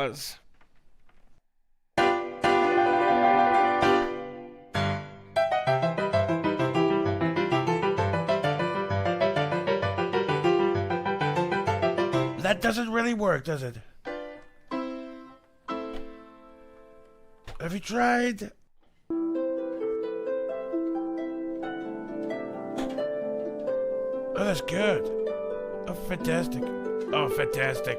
was. That doesn't really work, does it? Have you tried? Oh, that's good. Oh, fantastic. Oh, fantastic.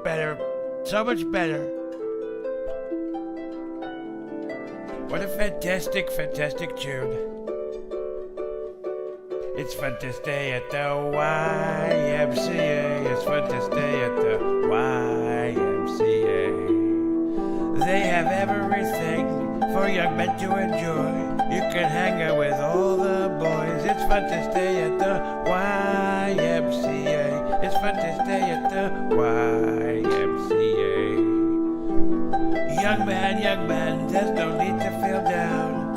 Better. So much better. What a fantastic, fantastic tune. It's fun to stay at the YMCA. It's fun to stay at the YMCA. They have everything for young men to enjoy. You can hang out with all the boys. It's fun to stay at the YMCA. It's fun to stay at the YMCA. Young man, there's no need to feel down.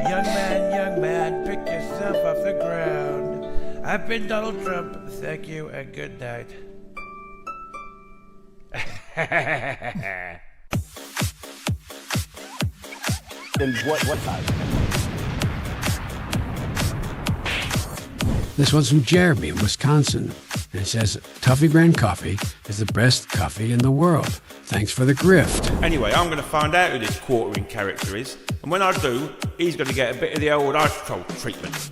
Young man, pick yourself off the ground. I've been Donald Trump. Thank you and good night. And what time? This one's from Jeremy in Wisconsin. And it says, Tuffy Grand Coffee is the best coffee in the world. Thanks for the grift. Anyway, I'm going to find out who this quartering character is. And when I do, he's going to get a bit of the old AstroTurfed treatment.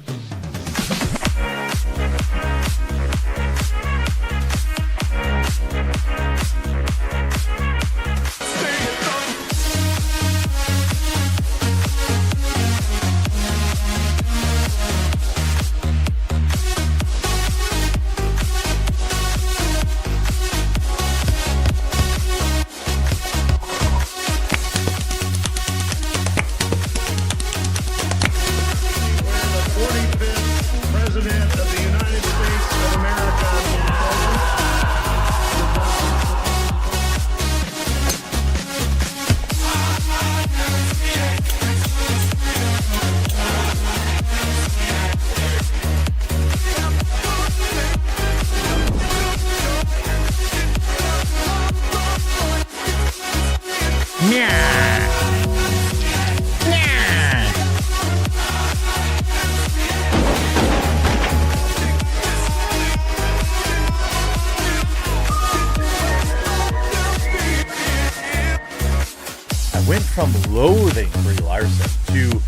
Went from loathing Brie Larson to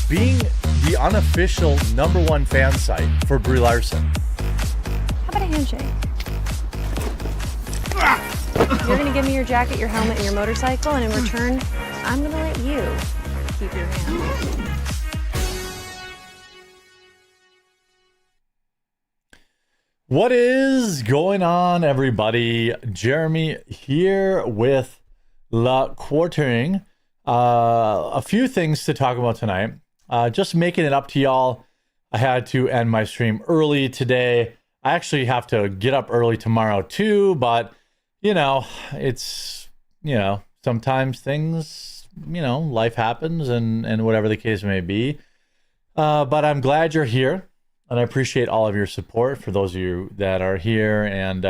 being the unofficial #1 fan site for Brie Larson. How about a handshake? You're going to give me your jacket, your helmet, and your motorcycle, and in return, I'm going to let you keep your hand. What is going on, everybody? Jeremy here with La Quartering. A few things to talk about tonight. Just making it up to y'all. I had to end my stream early today. I actually have to get up early tomorrow too, but it's, sometimes things, life happens and whatever the case may be. But I'm glad you're here and I appreciate all of your support for those of you that are here and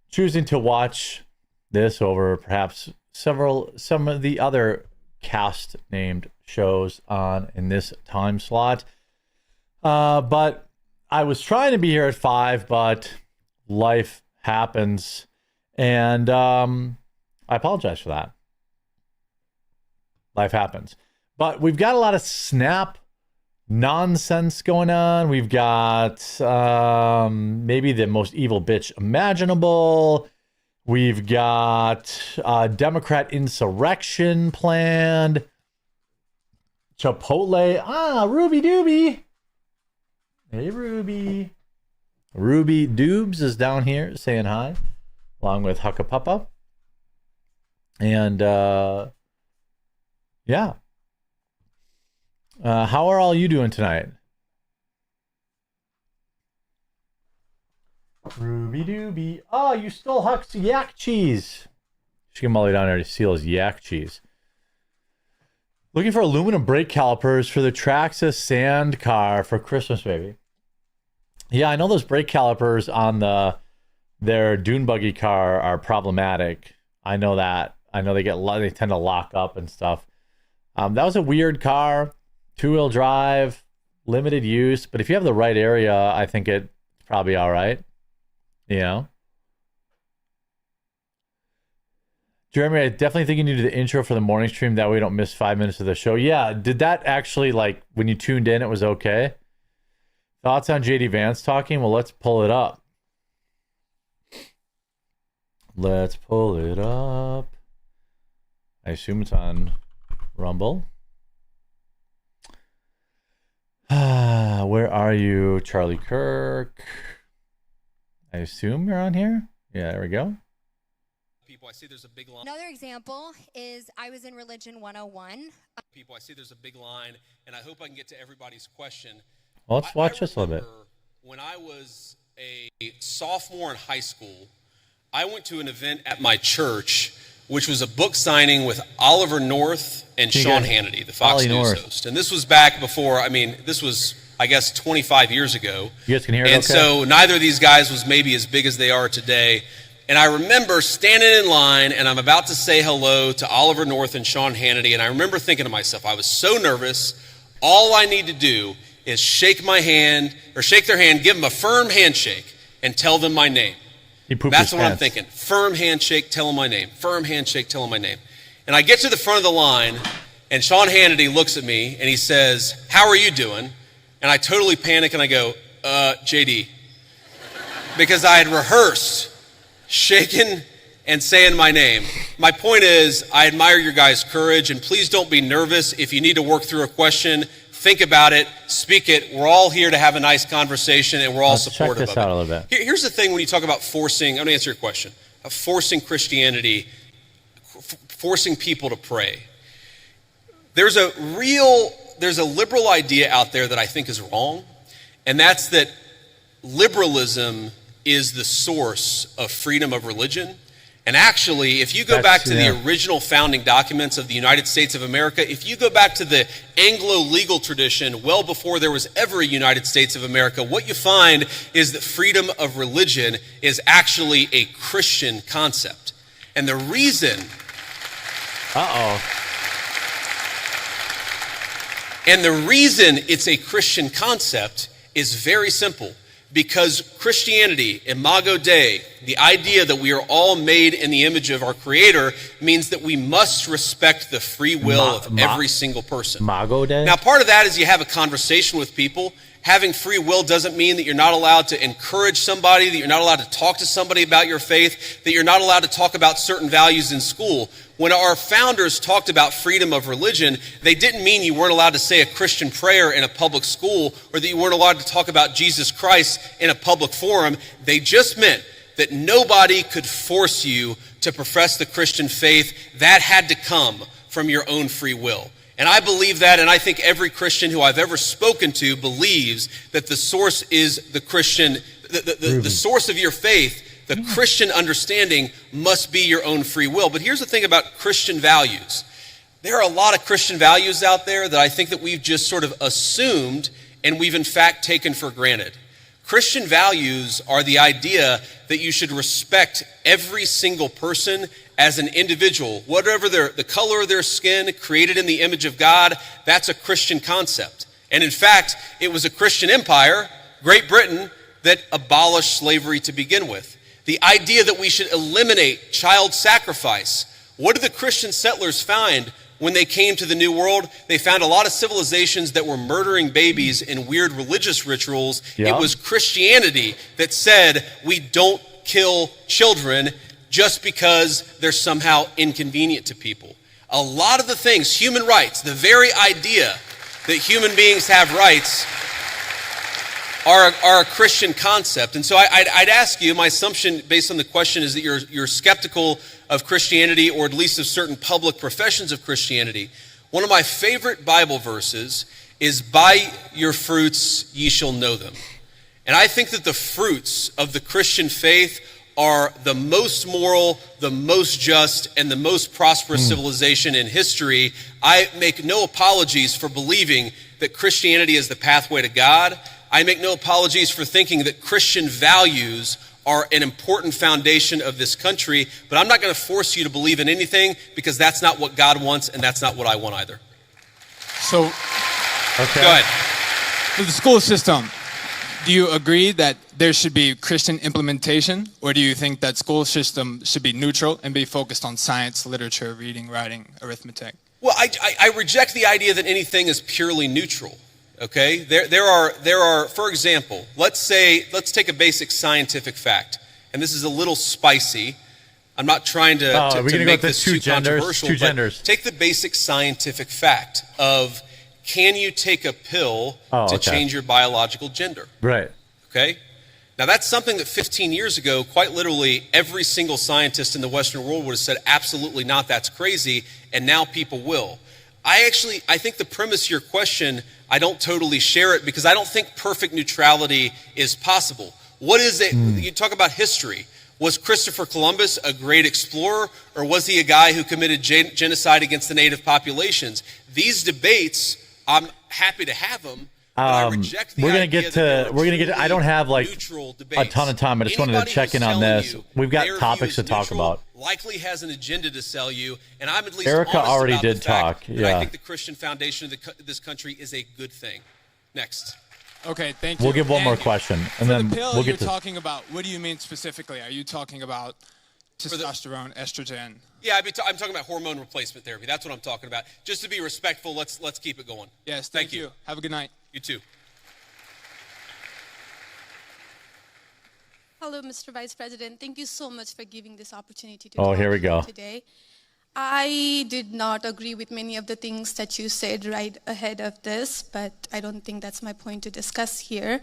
choosing to watch this over perhaps some of the other cast named shows on in this time slot. But I was trying to be here at 5, but life happens. And I apologize for that. Life happens. But we've got a lot of Snap nonsense going on. We've got maybe the most evil bitch imaginable. We've got Democrat insurrection planned. Chipotle. Ruby Doobie. Hey, Ruby. Ruby Doobs is down here saying hi, along with Huckapuppa. And, yeah. How are all you doing tonight? Ruby Doobie. Oh, you stole Huck's yak cheese. She came all the way down there to steal his yak cheese. Looking for aluminum brake calipers for the Traxxas sand car for Christmas, baby. Yeah, I know those brake calipers on the their dune buggy car are problematic. I know that. I know they tend to lock up and stuff. That was a weird car, 2-wheel drive, limited use. But if you have the right area, I think it's probably all right. You know? Jeremy, I definitely think you need to do the intro for the morning stream. That way we don't miss 5 minutes of the show. Yeah, did that actually, like, when you tuned in, it was okay? Thoughts on JD Vance talking? Well, let's pull it up. Let's pull it up. I assume it's on Rumble. Where are you, Charlie Kirk? I assume you're on here. Yeah, there we go. People, I see there's a big line. Another example is I was in Religion 101. People, I see there's a big line, and I hope I can get to everybody's question. Well, let's watch this a little bit. When I was a sophomore in high school, I went to an event at my church, which was a book signing with Oliver North and Sean Hannity, the Fox News host. And this was back before, this was, I guess, 25 years ago. You guys can hear it And so neither of these guys was maybe as big as they are today. And I remember standing in line, and I'm about to say hello to Oliver North and Sean Hannity, and I remember thinking to myself, I was so nervous, all I need to do is shake their hand, give them a firm handshake, and tell them my name. That's what I'm thinking. Firm handshake, tell them my name. Firm handshake, tell them my name. And I get to the front of the line, and Sean Hannity looks at me, and he says, "How are you doing?" And I totally panic, and I go, JD. Because I had rehearsed shaking and saying my name. My point is, I admire your guys' courage, and please don't be nervous. If you need to work through a question, think about it, speak it. We're all here to have a nice conversation, and we're all supportive of it. Check this out a little bit. Here's the thing when you talk about forcing, I'm going to answer your question, forcing Christianity, forcing people to pray. There's a liberal idea out there that I think is wrong, and that's that liberalism is the source of freedom of religion. And actually, if you go back to the original founding documents of the United States of America, if you go back to the Anglo legal tradition, well before there was ever a United States of America, what you find is that freedom of religion is actually a Christian concept. And the reason... And the reason it's a Christian concept is very simple. Because Christianity, Imago Dei, the idea that we are all made in the image of our Creator, means that we must respect the free will of every single person. Imago Dei? Now, part of that is you have a conversation with people. Having free will doesn't mean that you're not allowed to encourage somebody, that you're not allowed to talk to somebody about your faith, that you're not allowed to talk about certain values in school. When our founders talked about freedom of religion, they didn't mean you weren't allowed to say a Christian prayer in a public school or that you weren't allowed to talk about Jesus Christ in a public forum. They just meant that nobody could force you to profess the Christian faith. That had to come from your own free will. And I believe that, and I think every Christian who I've ever spoken to believes that the source is the Christian, the source of your faith. The Christian understanding must be your own free will. But here's the thing about Christian values. There are a lot of Christian values out there that I think that we've just sort of assumed and we've in fact taken for granted. Christian values are the idea that you should respect every single person as an individual, whatever the color of their skin, created in the image of God. That's a Christian concept. And in fact, it was a Christian empire, Great Britain, that abolished slavery to begin with. The idea that we should eliminate child sacrifice. What did the Christian settlers find when they came to the New World? They found a lot of civilizations that were murdering babies in weird religious rituals. It was Christianity that said we don't kill children just because they're somehow inconvenient to people. A lot of the things, human rights, the very idea that human beings have rights are a Christian concept. And so I'd ask you, my assumption based on the question is that you're skeptical of Christianity, or at least of certain public professions of Christianity. One of my favorite Bible verses is, "By your fruits ye shall know them." And I think that the fruits of the Christian faith are the most moral, the most just, and the most prosperous civilization in history. I make no apologies for believing that Christianity is the pathway to God. I make no apologies for thinking that Christian values are an important foundation of this country, but I'm not going to force you to believe in anything because that's not what God wants and that's not what I want either. So, Okay. Go ahead. for the school system, do you agree that there should be Christian implementation, or do you think that school system should be neutral and be focused on science, literature, reading, writing, arithmetic? Well, I reject the idea that anything is purely neutral. Okay, there are, for example, let's take a basic scientific fact, and this is a little spicy. I'm not trying to make this too controversial, but take the basic scientific fact of, can you take a pill to change your biological gender? Right. Okay? Now, that's something that 15 years ago, quite literally, every single scientist in the Western world would have said, absolutely not, that's crazy, and now people will. I think the premise of your question, I don't totally share it because I don't think perfect neutrality is possible. What is it? You talk about history. Was Christopher Columbus a great explorer, or was he a guy who committed genocide against the native populations? These debates, I'm happy to have them. I reject the we're gonna idea get that to. We're gonna get. I don't have like neutral a debates. ton of time. I just wanted to Anybody check in who's on telling this. you We've got their topics view to is talk neutral about. Likely has an agenda to sell you, and I'm at least Erika honest already about did the fact talk, that yeah. I think the Christian foundation of this country is a good thing. Next. Okay, thank you. We'll give one more And question, and for then the pill we'll you're get to. talking about, what do you mean specifically? Are you talking about testosterone, estrogen? Yeah, I'm talking about hormone replacement therapy. That's what I'm talking about. Just to be respectful, let's keep it going. Yes, thank you. Have a good night. You too. Hello, Mr. Vice President. Thank you so much for giving this opportunity to Oh, talk here we go. today. I did not agree with many of the things that you said right ahead of this, but I don't think that's my point to discuss here.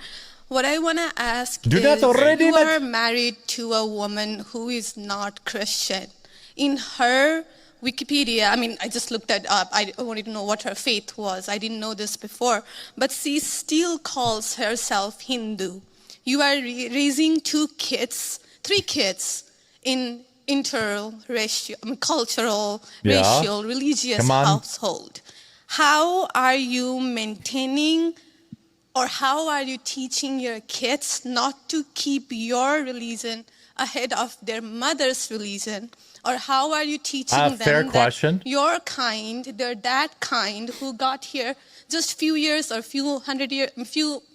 What I want to ask is, you are married to a woman who is not Christian. In her Wikipedia, I mean, I just looked that up. I wanted to know what her faith was. I didn't know this before. But she still calls herself Hindu. You are raising three kids in interracial, cultural, racial, religious household. How are you maintaining, or how are you teaching your kids not to keep your religion ahead of their mother's religion? Or how are you teaching them that your kind, they're that kind who got here just few years or few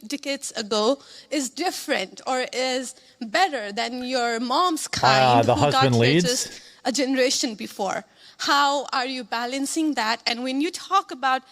decades ago is different or is better than your mom's kind who got here just a generation before? How are you balancing that? And when you talk about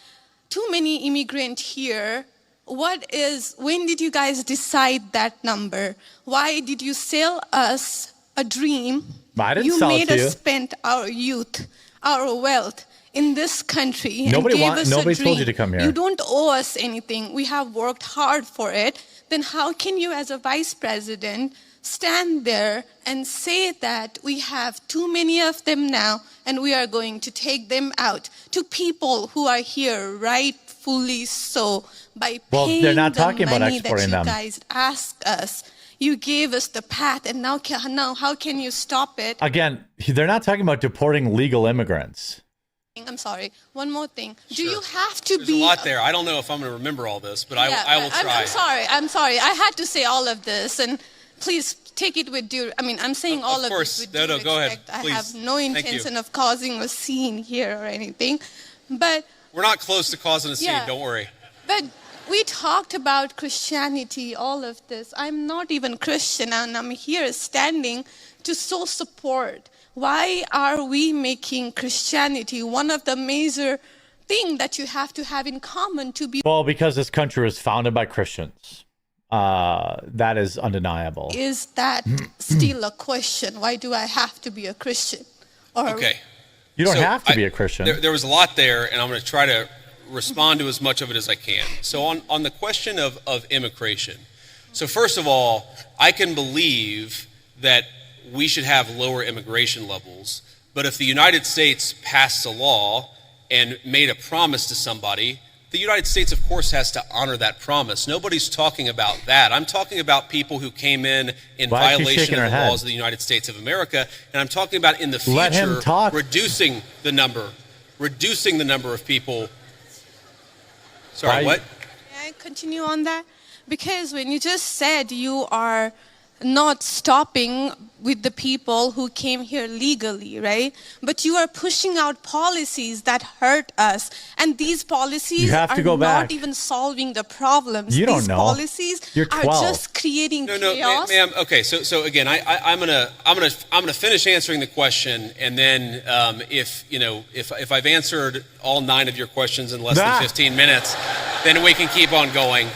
too many immigrants here, when did you guys decide that number? Why did you sell us a dream? I didn't sell it to you. You made us spend our youth, our wealth in this country. Nobody told you to come here. You don't owe us anything. We have worked hard for it. Then how can you, as a vice president, stand there and say that we have too many of them now and we are going to take them out to people who are here rightfully so by paying they're not the talking about money that exporting you them. guys asked us? You gave us the path, and now how can you stop it? Again, they're not talking about deporting legal immigrants. I'm sorry. One more thing. Sure. Do you have to There's be... a lot there. I don't know if I'm going to remember all this, but I will try. I'm sorry. I had to say all of this, and please take it with due... I mean, I'm saying all of this with due respect. Go ahead. Please. I have no intention of causing a scene here or anything, but... We're not close to causing a scene, don't worry. But we talked about Christianity, all of this. I'm not even Christian, and I'm here standing to show support. Why are we making Christianity one of the major things that you have to have in common to be... Well, because this country was founded by Christians. That is undeniable. Is that still a question? Why do I have to be a Christian? Okay. You don't have to be a Christian. There was a lot there, and I'm going to try to respond to as much of it as I can. So on the question of immigration. So first of all, I can believe that we should have lower immigration levels, but if the United States passed a law and made a promise to somebody, the United States, of course, has to honor that promise. Nobody's talking about that. I'm talking about people who came in violation of the laws of the United States of America, and I'm talking about in the future reducing the number of people. Sorry, what? May I continue on that? Because when you just said you are not stopping with the people who came here legally, right? But you are pushing out policies that hurt us. And these policies are not even solving the problems. You don't these know. Policies You're 12. are just creating chaos. Ma'am. Okay, so again, I'm gonna finish answering the question, and then if I've answered all 9 of your questions in less than 15 minutes, then we can keep on going.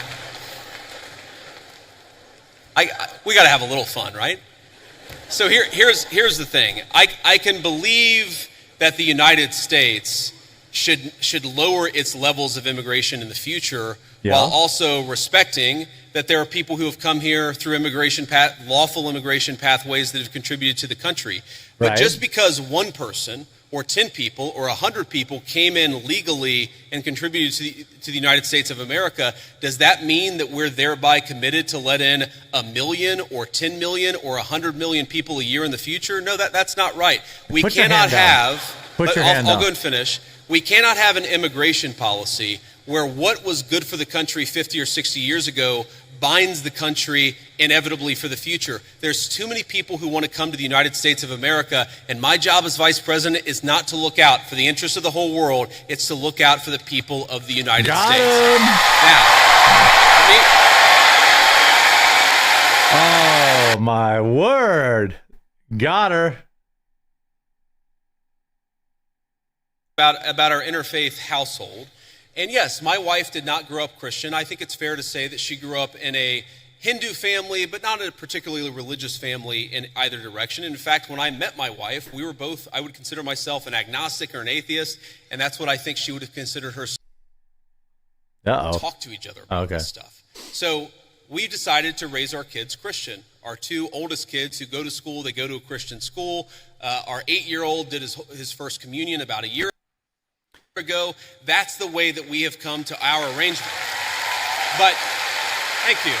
We got to have a little fun, right? So here's the thing. I can believe that the United States should lower its levels of immigration in the future, while also respecting that there are people who have come here through lawful immigration pathways that have contributed to the country. But just because one person or 10 people or 100 people came in legally and contributed to the United States of America, does that mean that we're thereby committed to let in 1 million or 10 million or 100 million people a year in the future? No, that's not right. We cannot have, I'll go and finish. We cannot have an immigration policy where what was good for the country 50 or 60 years ago binds the country inevitably for the future. There's too many people who want to come to the United States of America, and my job as vice president is not to look out for the interests of the whole world, it's to look out for the people of the United States. Now, oh my word. Got her. About our interfaith household. And yes, my wife did not grow up Christian. I think it's fair to say that she grew up in a Hindu family, but not a particularly religious family in either direction. In fact, when I met my wife, we were both, I would consider myself an agnostic or an atheist, and that's what I think she would have considered herself. Talk to each other about this stuff. So we decided to raise our kids Christian. Our 2 oldest kids who go to school, they go to a Christian school. Our 8-year-old did his first communion about a year ago. That's the way that we have come to our arrangement. But thank you.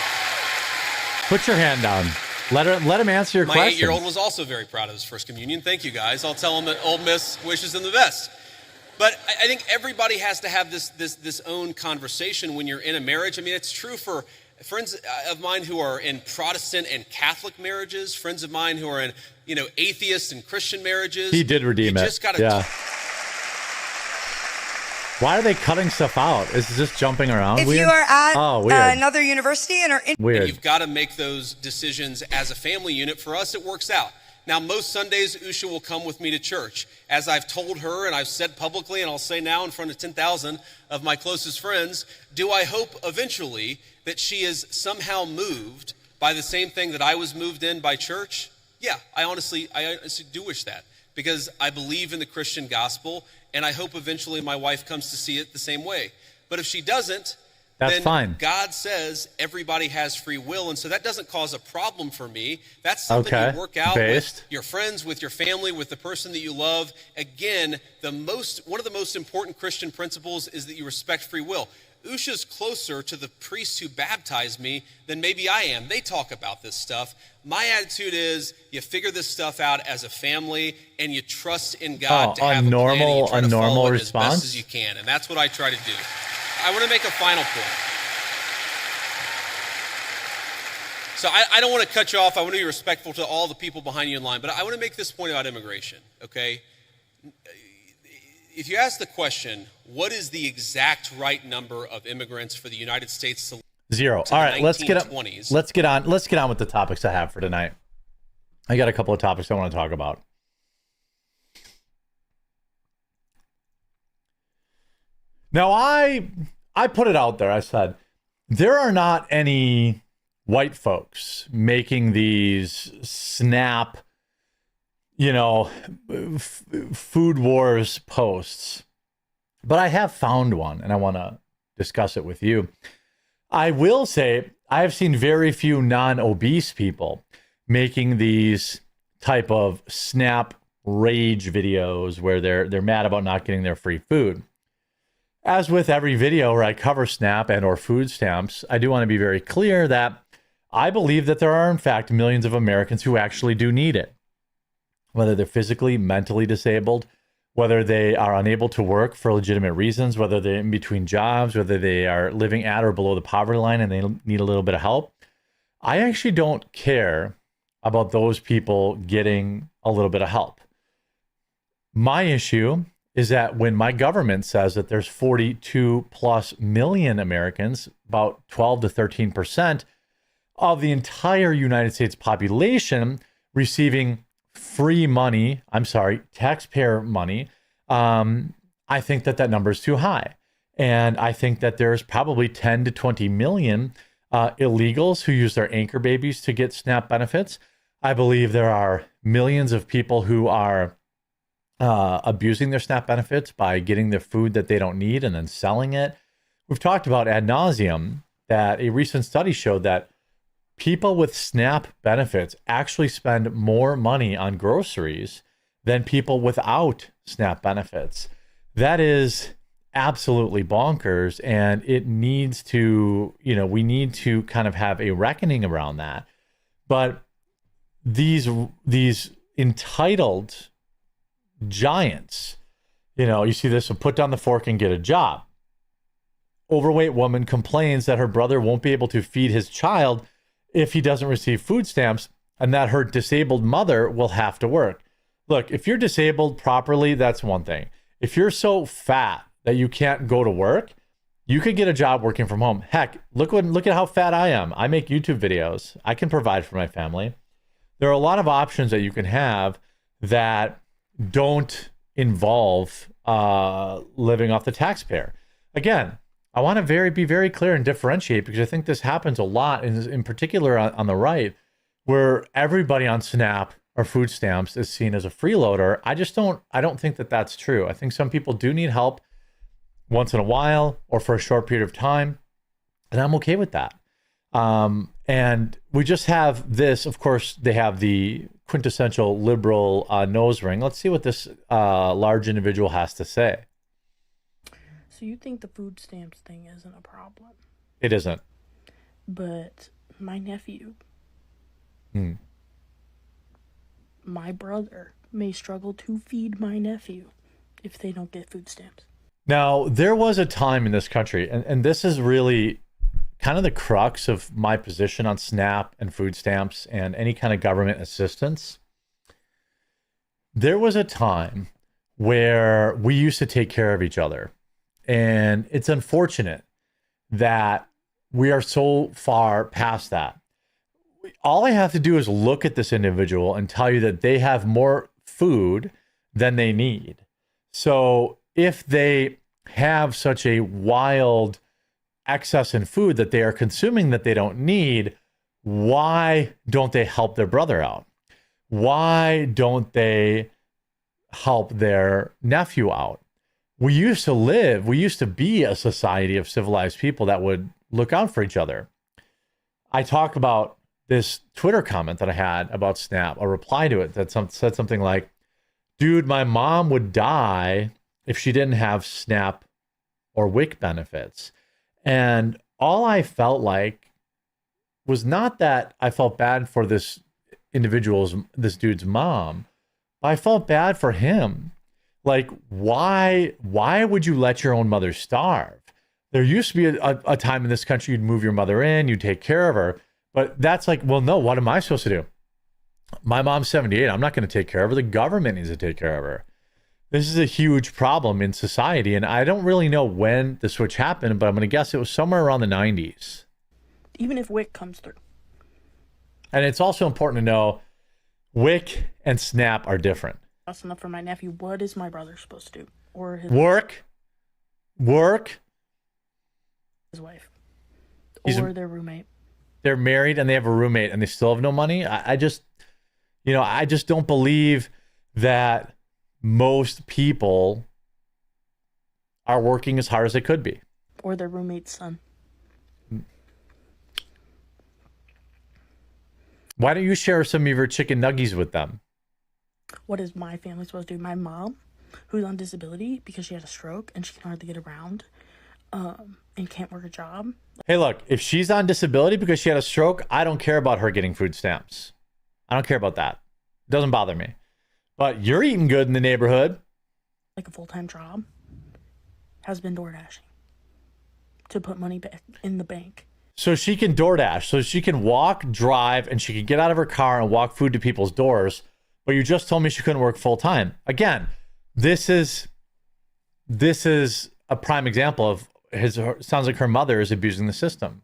Put your hand down. Let him answer your question. My 8-year-old was also very proud of his first communion. Thank you, guys. I'll tell him that Old Miss wishes him the best. But I think everybody has to have this own conversation when you're in a marriage. I mean, it's true for friends of mine who are in Protestant and Catholic marriages, friends of mine who are in, atheist and Christian marriages. He did redeem it. Just gotta Why are they cutting stuff out? Is it just jumping around? If weird? you are at weird. another university and are in weird. You've got to make those decisions as a family unit. For us, it works out. Now, most Sundays, Usha will come with me to church. As I've told her and I've said publicly, and I'll say now in front of 10,000 of my closest friends, do I hope eventually that she is somehow moved by the same thing that I was moved in by church? Yeah, I honestly do wish that, because I believe in the Christian gospel, and I hope eventually my wife comes to see it the same way. But if she doesn't, then fine. God says everybody has free will, and so that doesn't cause a problem for me. That's something you work out with your friends, with your family, with the person that you love. Again, one of the most important Christian principles is that you respect free will. Usha's closer to the priests who baptized me than maybe I am. They talk about this stuff. My attitude is you figure this stuff out as a family and you trust in God to have a plan and you try to follow it as best as you can. And that's what I try to do. I want to make a final point. So I don't want to cut you off. I want to be respectful to all the people behind you in line. But I want to make this point about immigration, okay? If you ask the question, what is the exact right number of immigrants for the United States to 0? All right, let's get on with the topics I have for tonight. I got a couple of topics I want to talk about. Now, I put it out there. I said, there are not any white folks making these snap, food wars posts. But I have found one, and I want to discuss it with you. I will say I have seen very few non-obese people making these type of snap rage videos where they're mad about not getting their free food. As with every video where I cover SNAP and or food stamps, I do want to be very clear that I believe that there are, in fact, millions of Americans who actually do need it. Whether they're physically, mentally disabled, whether they are unable to work for legitimate reasons, whether they're in between jobs, whether they are living at or below the poverty line and they need a little bit of help. I actually don't care about those people getting a little bit of help. My issue is that when my government says that there's 42 plus million Americans, about 12 to 13% of the entire United States population receiving free money, taxpayer money, I think that number is too high. And I think that there's probably 10 to 20 million illegals who use their anchor babies to get SNAP benefits. I believe there are millions of people who are abusing their SNAP benefits by getting the food that they don't need and then selling it. We've talked about ad nauseum that a recent study showed that people with SNAP benefits actually spend more money on groceries than people without SNAP benefits. That is absolutely bonkers, and it needs to, we need to kind of have a reckoning around that. But these entitled giants, you see this, put down the fork and get a job. Overweight woman complains that her brother won't be able to feed his child if he doesn't receive food stamps, and that her disabled mother will have to work. Look, if you're disabled properly, that's one thing. If you're so fat that you can't go to work, you could get a job working from home. Heck, look at how fat I am. I make YouTube videos. I can provide for my family. There are a lot of options that you can have that don't involve living off the taxpayer. Again, I want to be very clear and differentiate, because I think this happens a lot, in particular on the right, where everybody on SNAP or food stamps is seen as a freeloader. I don't think that that's true. I think some people do need help once in a while or for a short period of time, and I'm okay with that. And we just have this, of course, they have the quintessential liberal nose ring. Let's see what this large individual has to say. So you think the food stamps thing isn't a problem? It isn't. But my nephew, my brother may struggle to feed my nephew if they don't get food stamps. Now, there was a time in this country, and this is really kind of the crux of my position on SNAP and food stamps and any kind of government assistance. There was a time where we used to take care of each other. And it's unfortunate that we are so far past that. All I have to do is look at this individual and tell you that they have more food than they need. So if they have such a wild excess in food that they are consuming that they don't need, why don't they help their brother out? Why don't they help their nephew out? We used to be a society of civilized people that would look out for each other. I talk about this Twitter comment that I had about SNAP, a reply to it that said something like, dude, my mom would die if she didn't have SNAP or WIC benefits. And all I felt like was not that I felt bad for this dude's mom, but I felt bad for him. Like, why would you let your own mother starve? There used to be a time in this country you'd move your mother in, you'd take care of her. But that's like, well, no, what am I supposed to do? My mom's 78. I'm not going to take care of her. The government needs to take care of her. This is a huge problem in society. And I don't really know when the switch happened, but I'm going to guess it was somewhere around the 90s. Even if WIC comes through. And it's also important to know WIC and SNAP are different. That's enough for my nephew. What is my brother supposed to do? Or his work, his wife, or their roommate. They're married and they have a roommate and they still have no money. I just don't believe that most people are working as hard as they could be. Or their roommate's son. Why don't you share some of your chicken nuggies with them? What is my family supposed to do? My mom, who's on disability because she had a stroke and she can hardly get around, and can't work a job. Hey, look, if she's on disability because she had a stroke, I don't care about her getting food stamps. I don't care about that. It doesn't bother me. But you're eating good in the neighborhood. Like a full-time job, has been door dashing to put money back in the bank. so she can DoorDash, so she can walk, drive, and she can get out of her car and walk food to people's doors. But you just told me she couldn't work full time. Again, this is a prime example of sounds like her mother is abusing the system.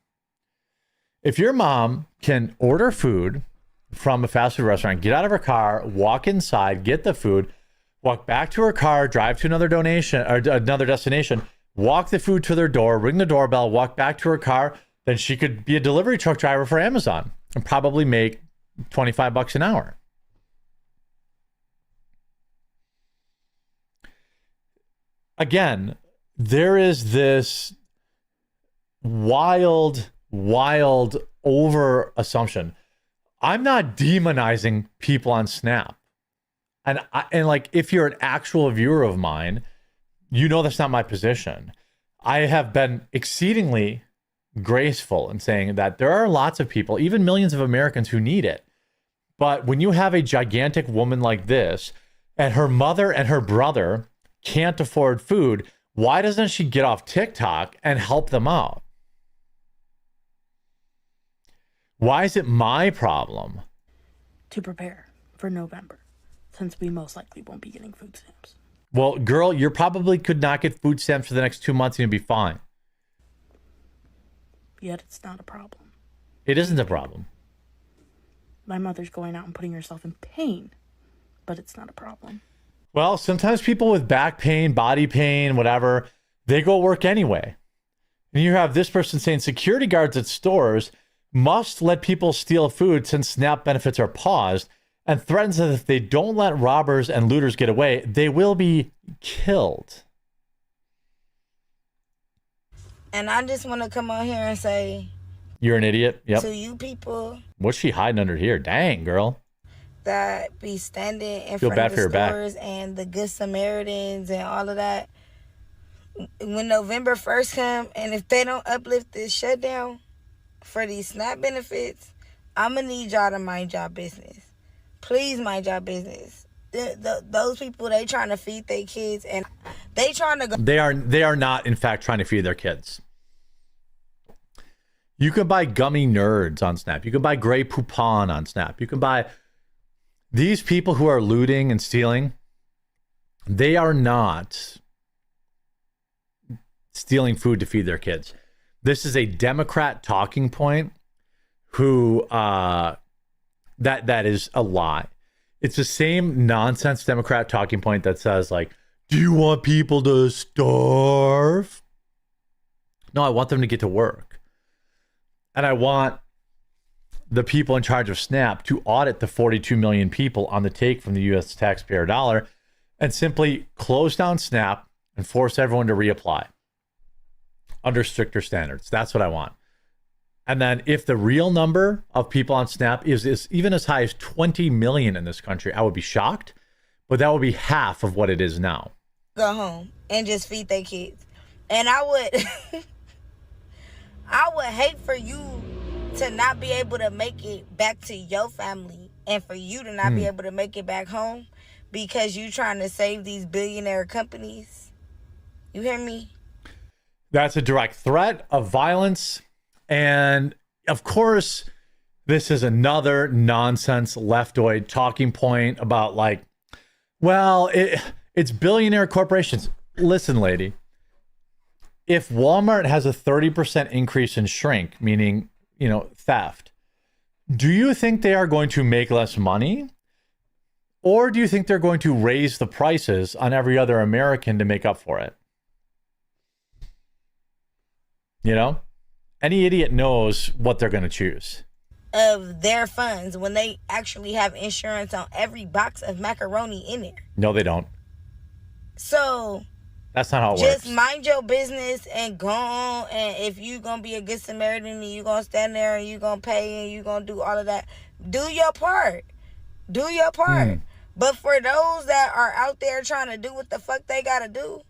If your mom can order food from a fast food restaurant, get out of her car, walk inside, get the food, walk back to her car, drive to another destination, walk the food to their door, ring the doorbell, walk back to her car, then she could be a delivery truck driver for Amazon and probably make $25 an hour. Again, there is this wild over assumption. I'm not demonizing people on Snap. And like, if you're an actual viewer of mine, you know that's not my position. I have been exceedingly graceful in saying that there are lots of people, even millions of Americans, who need it. But when you have a gigantic woman like this, and her mother and her brother can't afford food, why doesn't she get off TikTok and help them out? Why is it my problem? To prepare for November, since we most likely won't be getting food stamps. Well, girl, you probably could not get food stamps for the next 2 months and you'd be fine. Yet it's not a problem. It isn't a problem. My mother's going out and putting herself in pain, but it's not a problem. Well, sometimes people with back pain, body pain, whatever, they go work anyway. And you have this person saying security guards at stores must let people steal food since SNAP benefits are paused, and threatens that if they don't let robbers and looters get away, they will be killed. And I just want to come on here and say, you're an idiot. Yep. To you people, what's she hiding under here? Dang, girl. That be standing in Feel front bad of for the your stores and the Good Samaritans and all of that. When November 1st come, and if they don't uplift this shutdown for these SNAP benefits, I'm going to need y'all to mind y'all business. Please mind y'all business. Those people, they trying to feed their kids, and they trying to go. They are not, in fact, trying to feed their kids. You can buy gummy nerds on Snap. You can buy Grey Poupon on Snap. You can buy these people who are looting and stealing. They are not stealing food to feed their kids. This is a Democrat talking point who that is a lie. It's the same nonsense Democrat talking point that says, like, do you want people to starve? No, I want them to get to work. And I want the people in charge of SNAP to audit the 42 million people on the take from the U.S. taxpayer dollar and simply close down SNAP and force everyone to reapply under stricter standards. That's what I want. And then if the real number of people on SNAP is even as high as 20 million in this country, I would be shocked, but that would be half of what it is now. Go home and just feed their kids. And I would I would hate for you to not be able to make it back to your family and for you to not be able to make it back home because you trying to save these billionaire companies. You hear me? That's a direct threat of violence. And of course, this is another nonsense leftoid talking point about, like, well, it's billionaire corporations. Listen, lady, if Walmart has a 30% increase in shrink, meaning, theft, do you think they are going to make less money? Or do you think they're going to raise the prices on every other American to make up for it? Any idiot knows what they're going to choose. Of their funds when they actually have insurance on every box of macaroni in there. No, they don't. So that's not how it works. Just mind your business and go on. And if you going to be a good Samaritan and you going to stand there and you going to pay and you going to do all of that, do your part. Do your part. But for those that are out there trying to do what the fuck they got to do,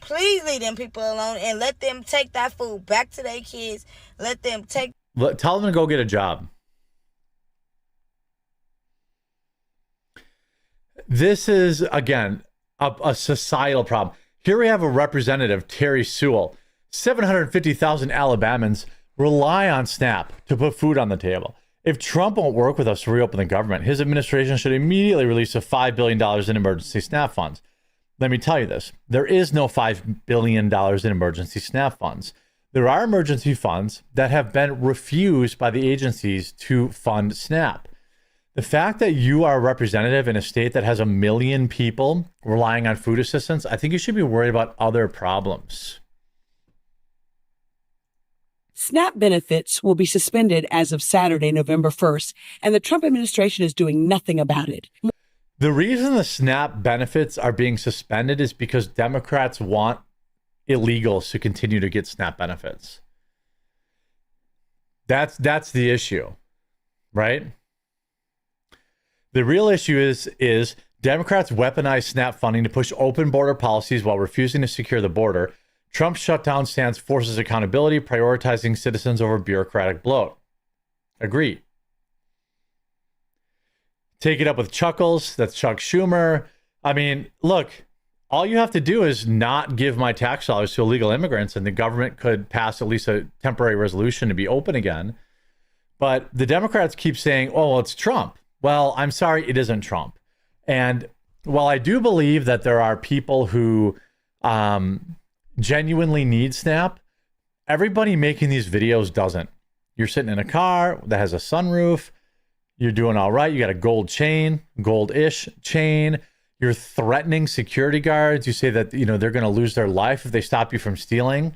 please leave them people alone and let them take that food back to their kids. Let them tell them to go get a job. This is, again, a societal problem. Here we have a representative, Terry Sewell. 750,000 Alabamans rely on SNAP to put food on the table. If Trump won't work with us to reopen the government, his administration should immediately release a $5 billion in emergency SNAP funds. Let me tell you this. There is no $5 billion in emergency SNAP funds. There are emergency funds that have been refused by the agencies to fund SNAP. The fact that you are a representative in a state that has 1 million people relying on food assistance, I think you should be worried about other problems. SNAP benefits will be suspended as of Saturday, November 1st, and the Trump administration is doing nothing about it. The reason the SNAP benefits are being suspended is because Democrats want illegals to continue to get SNAP benefits. That's the issue, right? The real issue is Democrats weaponize SNAP funding to push open border policies while refusing to secure the border. Trump's shutdown stance forces accountability, prioritizing citizens over bureaucratic bloat. Agreed. Take it up with Chuckles. That's Chuck Schumer. I mean, look, all you have to do is not give my tax dollars to illegal immigrants, and the government could pass at least a temporary resolution to be open again. But the Democrats keep saying, oh, well, it's Trump. Well, I'm sorry, it isn't Trump. And while I do believe that there are people who genuinely need SNAP, everybody making these videos doesn't. You're sitting in a car that has a sunroof. You're doing all right. You got a gold chain, gold-ish chain. You're threatening security guards. You say that, they're going to lose their life if they stop you from stealing.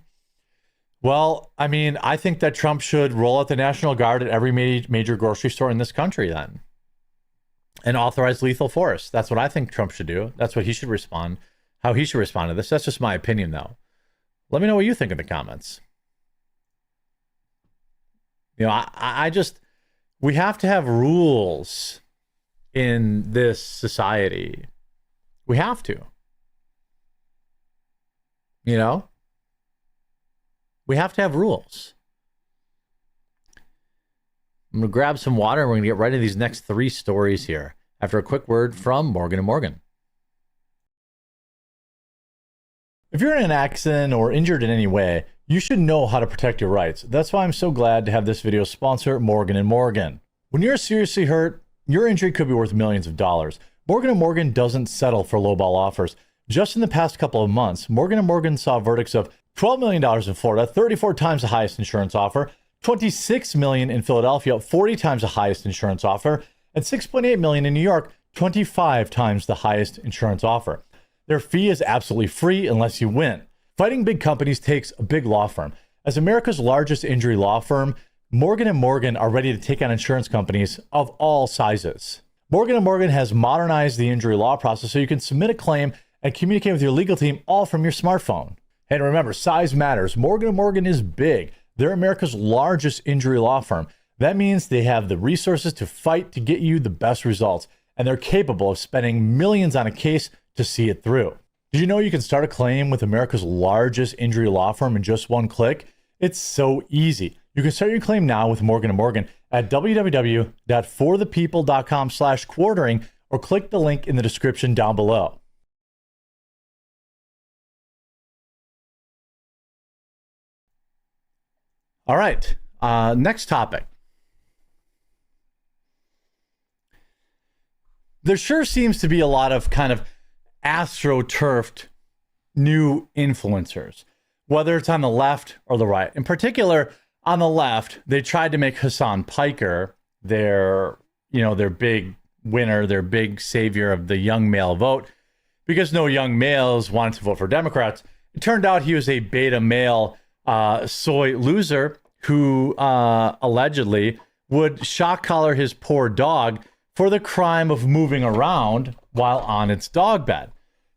Well, I mean, I think that Trump should roll out the National Guard at every major grocery store in this country then, and authorize lethal force. That's what I think Trump should do. That's what he should respond, how he should respond to this. That's just my opinion, though. Let me know what you think in the comments. I just, we have to have rules in this society. We have to. We have to have rules. I'm going to grab some water and we're going to get right into these next 3 stories here after a quick word from Morgan & Morgan. If you're in an accident or injured in any way, you should know how to protect your rights. That's why I'm so glad to have this video sponsor Morgan & Morgan. When you're seriously hurt, your injury could be worth millions of dollars. Morgan & Morgan doesn't settle for lowball offers. Just in the past couple of months, Morgan & Morgan saw verdicts of $12 million in Florida, 34 times the highest insurance offer, $26 million in Philadelphia, 40 times the highest insurance offer, and $6.8 million in New York, 25 times the highest insurance offer. Their fee is absolutely free unless you win. Fighting big companies takes a big law firm. As America's largest injury law firm, Morgan & Morgan are ready to take on insurance companies of all sizes. Morgan & Morgan has modernized the injury law process so you can submit a claim and communicate with your legal team all from your smartphone. And remember, size matters. Morgan & Morgan is big. They're America's largest injury law firm. That means they have the resources to fight to get you the best results, and they're capable of spending millions on a case to see it through. Did you know you can start a claim with America's largest injury law firm in just one click? It's so easy. You can start your claim now with Morgan & Morgan at www.forthepeople.com/quartering or click the link in the description down below. All right, next topic. There sure seems to be a lot of kind of AstroTurfed new influencers, whether it's on the left or the right. In particular, on the left, they tried to make Hassan Piker their big winner, their big savior of the young male vote, because no young males wanted to vote for Democrats. It turned out he was a beta male soy loser who allegedly would shock collar his poor dog for the crime of moving around while on its dog bed.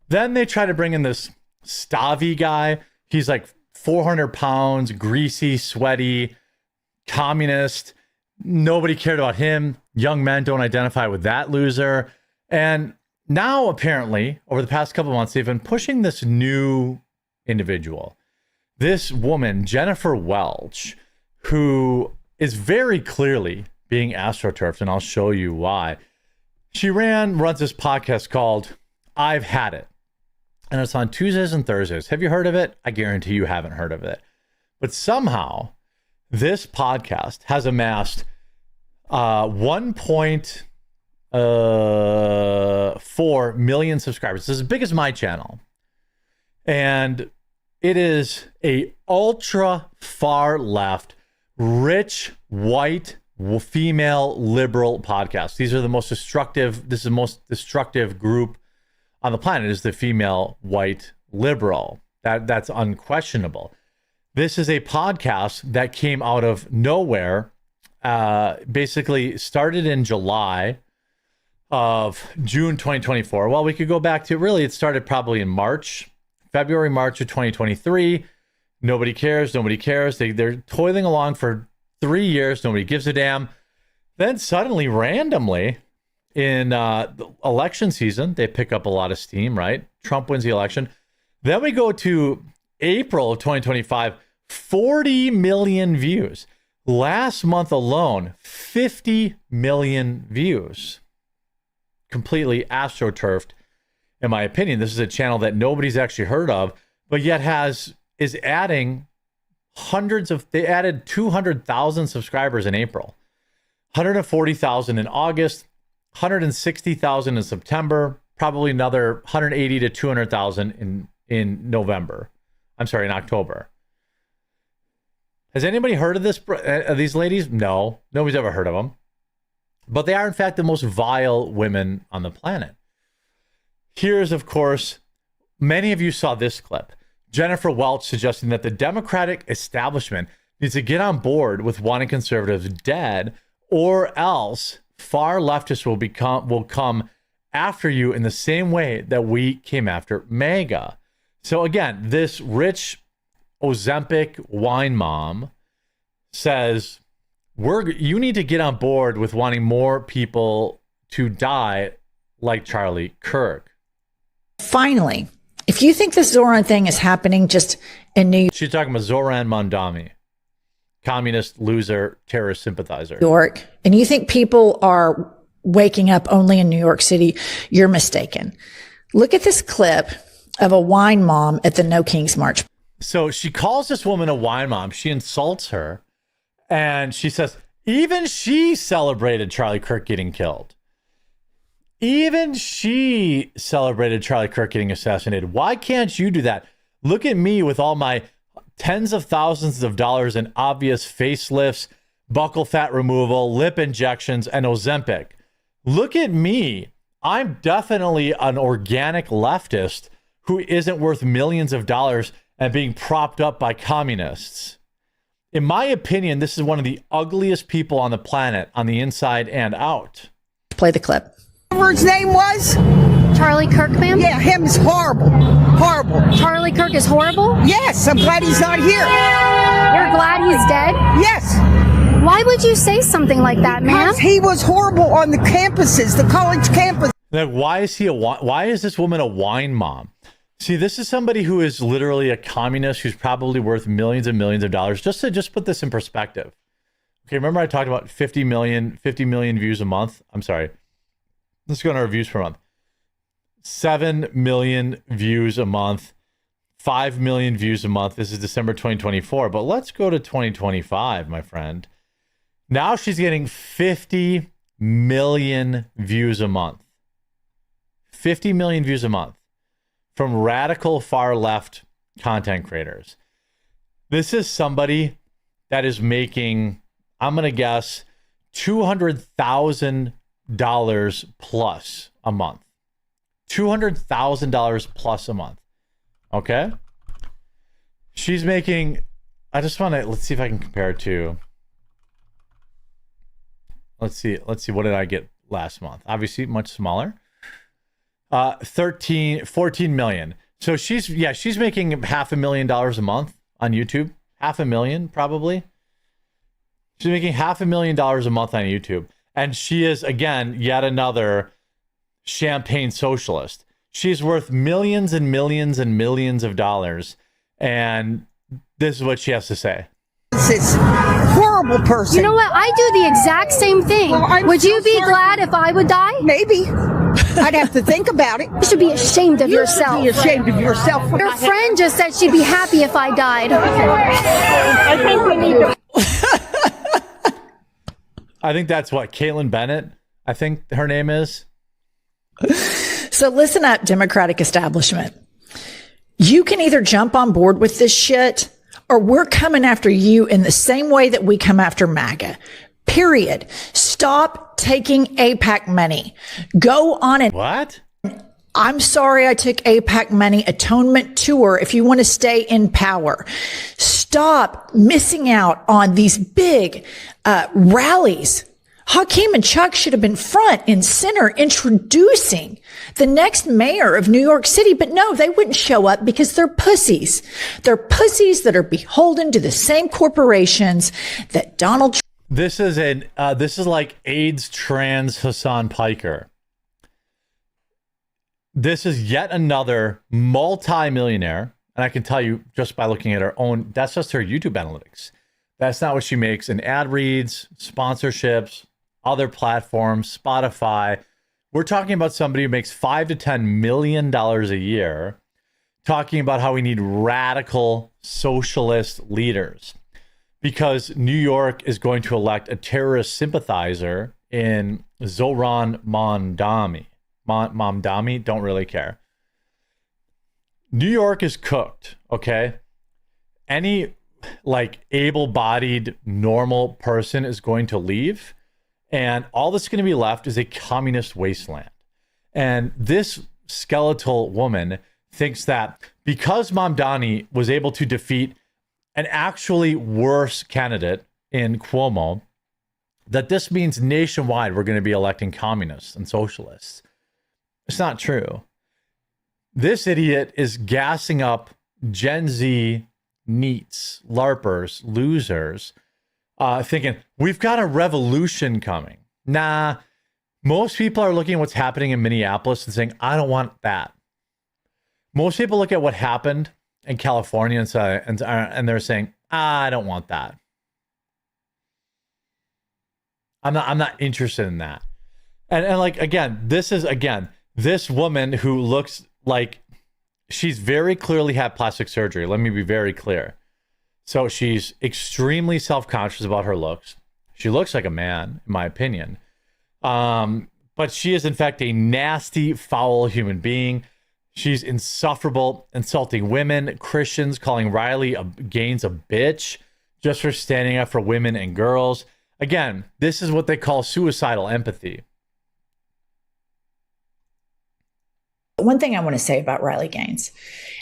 Then they try to bring in this Stavi guy. He's like 400 pounds, greasy, sweaty, communist. Nobody cared about him. Young men don't identify with that loser. And now, apparently, over the past couple of months, they've been pushing this new individual. This woman, Jennifer Welch, who is very clearly being AstroTurfed, and I'll show you why. She runs this podcast called I've Had It. And it's on Tuesdays and Thursdays. Have you heard of it? I guarantee you haven't heard of it. But somehow This podcast has amassed 1.4 million subscribers. This is as big as my channel. And it is a ultra far left, rich, white, female liberal podcast. These are the most destructive. This is the most destructive group on the planet, is the female white liberal. That's unquestionable. This is a podcast that came out of nowhere, basically started in July of June 2024. Well, we could go back to, really, it started probably in February, March of 2023. Nobody cares. They're toiling along for 3 years. Nobody gives a damn. Then suddenly, randomly, in the election season, they pick up a lot of steam, right? Trump wins the election. Then we go to April of 2025, 40 million views. Last month alone, 50 million views. Completely AstroTurfed, in my opinion. This is a channel that nobody's actually heard of, but yet is adding they added 200,000 subscribers in April, 140,000 in August, 160,000 in September, probably another 180 to 200,000 in October. Has anybody heard of these ladies? No, nobody's ever heard of them. But they are, in fact, the most vile women on the planet. Here's, of course, many of you saw this clip. Jennifer Welch suggesting that the Democratic establishment needs to get on board with wanting conservatives dead, or else far leftists will come after you in the same way that we came after MAGA. So again, this rich Ozempic wine mom says, you need to get on board with wanting more people to die like Charlie Kirk. Finally, if you think this Zoran thing is happening just in New She's talking about Zoran Mondami, communist, loser, terrorist sympathizer. York, and you think people are waking up only in New York City, you're mistaken. Look at this clip of a wine mom at the No Kings March. So she calls this woman a wine mom. She insults her. And she says, even she celebrated Charlie Kirk getting killed. Even she celebrated Charlie Kirk getting assassinated. Why can't you do that? Look at me with all my tens of thousands of dollars in obvious facelifts, buccal fat removal, lip injections, and Ozempic. Look at me. I'm definitely an organic leftist who isn't worth millions of dollars and being propped up by communists. In my opinion, this is one of the ugliest people on the planet, on the inside and out. Play the clip. Whatever his name was? Charlie Kirk, ma'am? Yeah, him is horrible. Horrible. Charlie Kirk is horrible? Yes, I'm glad he's not here. You're glad he's dead? Yes. Why would you say something like that, ma'am? Because he was horrible on the campuses, the college campus. Like, why is this woman a wine mom? See, this is somebody who is literally a communist who's probably worth millions and millions of dollars. Just to put this in perspective. Okay, remember I talked about 50 million views a month? I'm sorry. Let's go on our views per month. 7 million views a month. 5 million views a month. This is December 2024. But let's go to 2025, my friend. Now she's getting 50 million views a month. 50 million views a month from radical far left content creators. This is somebody that is making, I'm going to guess, $200,000 plus a month. $200,000 plus a month. Okay? She's making, let's see if I can compare it to, let's see, what did I get last month? Obviously much smaller. 14 million. So she's making $500,000 a month on YouTube. $500,000 probably. She's making $500,000 a month on YouTube. And she is, again, yet another champagne socialist. She's worth millions and millions and millions of dollars. And this is what she has to say. This horrible person. You know what? I do the exact same thing. Well, would you be glad if I would die? Maybe. I'd have to think about it. You should be ashamed of yourself. You should be ashamed of yourself. Your friend just said she'd be happy if I died. I think we need to... I think that's what, Caitlin Bennett, I think her name is. So listen up, Democratic establishment. You can either jump on board with this shit, or we're coming after you in the same way that we come after MAGA. Period. Stop taking AIPAC money. Go on and... What? I'm sorry I took AIPAC money atonement tour if you want to stay in power. Stop missing out on these big rallies. Hakeem and Chuck should have been front and center introducing the next mayor of New York City, but no, they wouldn't show up because they're pussies. They're pussies that are beholden to the same corporations that Donald Trump. This is like AIDS trans Hassan Piker. This is yet another multi-millionaire, and I can tell you just by looking at her own, that's just her YouTube analytics. That's not what she makes in ad reads, sponsorships, other platforms, Spotify. We're talking about somebody who makes $5 to $10 million a year, talking about how we need radical socialist leaders because New York is going to elect a terrorist sympathizer in Zohran Mamdani. Mamdani, don't really care. New York is cooked, okay? Any like able-bodied normal person is going to leave, and all that's going to be left is a communist wasteland. And this skeletal woman thinks that because Mamdani was able to defeat an actually worse candidate in Cuomo, that this means nationwide we're going to be electing communists and socialists. It's not true. This idiot is gassing up Gen Z NEETs, LARPers, losers, thinking we've got a revolution coming. Nah, most people are looking at what's happening in Minneapolis and saying, I don't want that. Most people look at what happened in California and they're saying, I don't want that. I'm not interested in that. And like, again, this woman who looks like she's very clearly had plastic surgery. Let me be very clear. So she's extremely self-conscious about her looks. She looks like a man, in my opinion. But she is, in fact, a nasty, foul human being. She's insufferable, insulting women, Christians, calling Riley Gaines a bitch just for standing up for women and girls. Again, this is what they call suicidal empathy. One thing I want to say about Riley Gaines,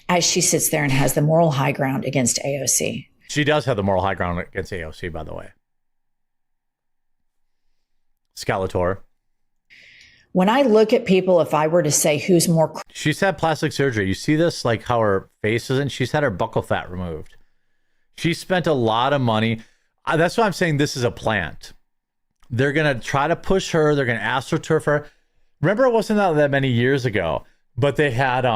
as she sits there and has the moral high ground against AOC. She does have the moral high ground against AOC, by the way. Skeletor. When I look at people, if I were to say who's more... She's had plastic surgery. You see this, like how her face isn't? She's had her buccal fat removed. She spent a lot of money. That's why I'm saying this is a plant. They're going to try to push her. They're going to AstroTurf her. Remember, it wasn't that many years ago, but they had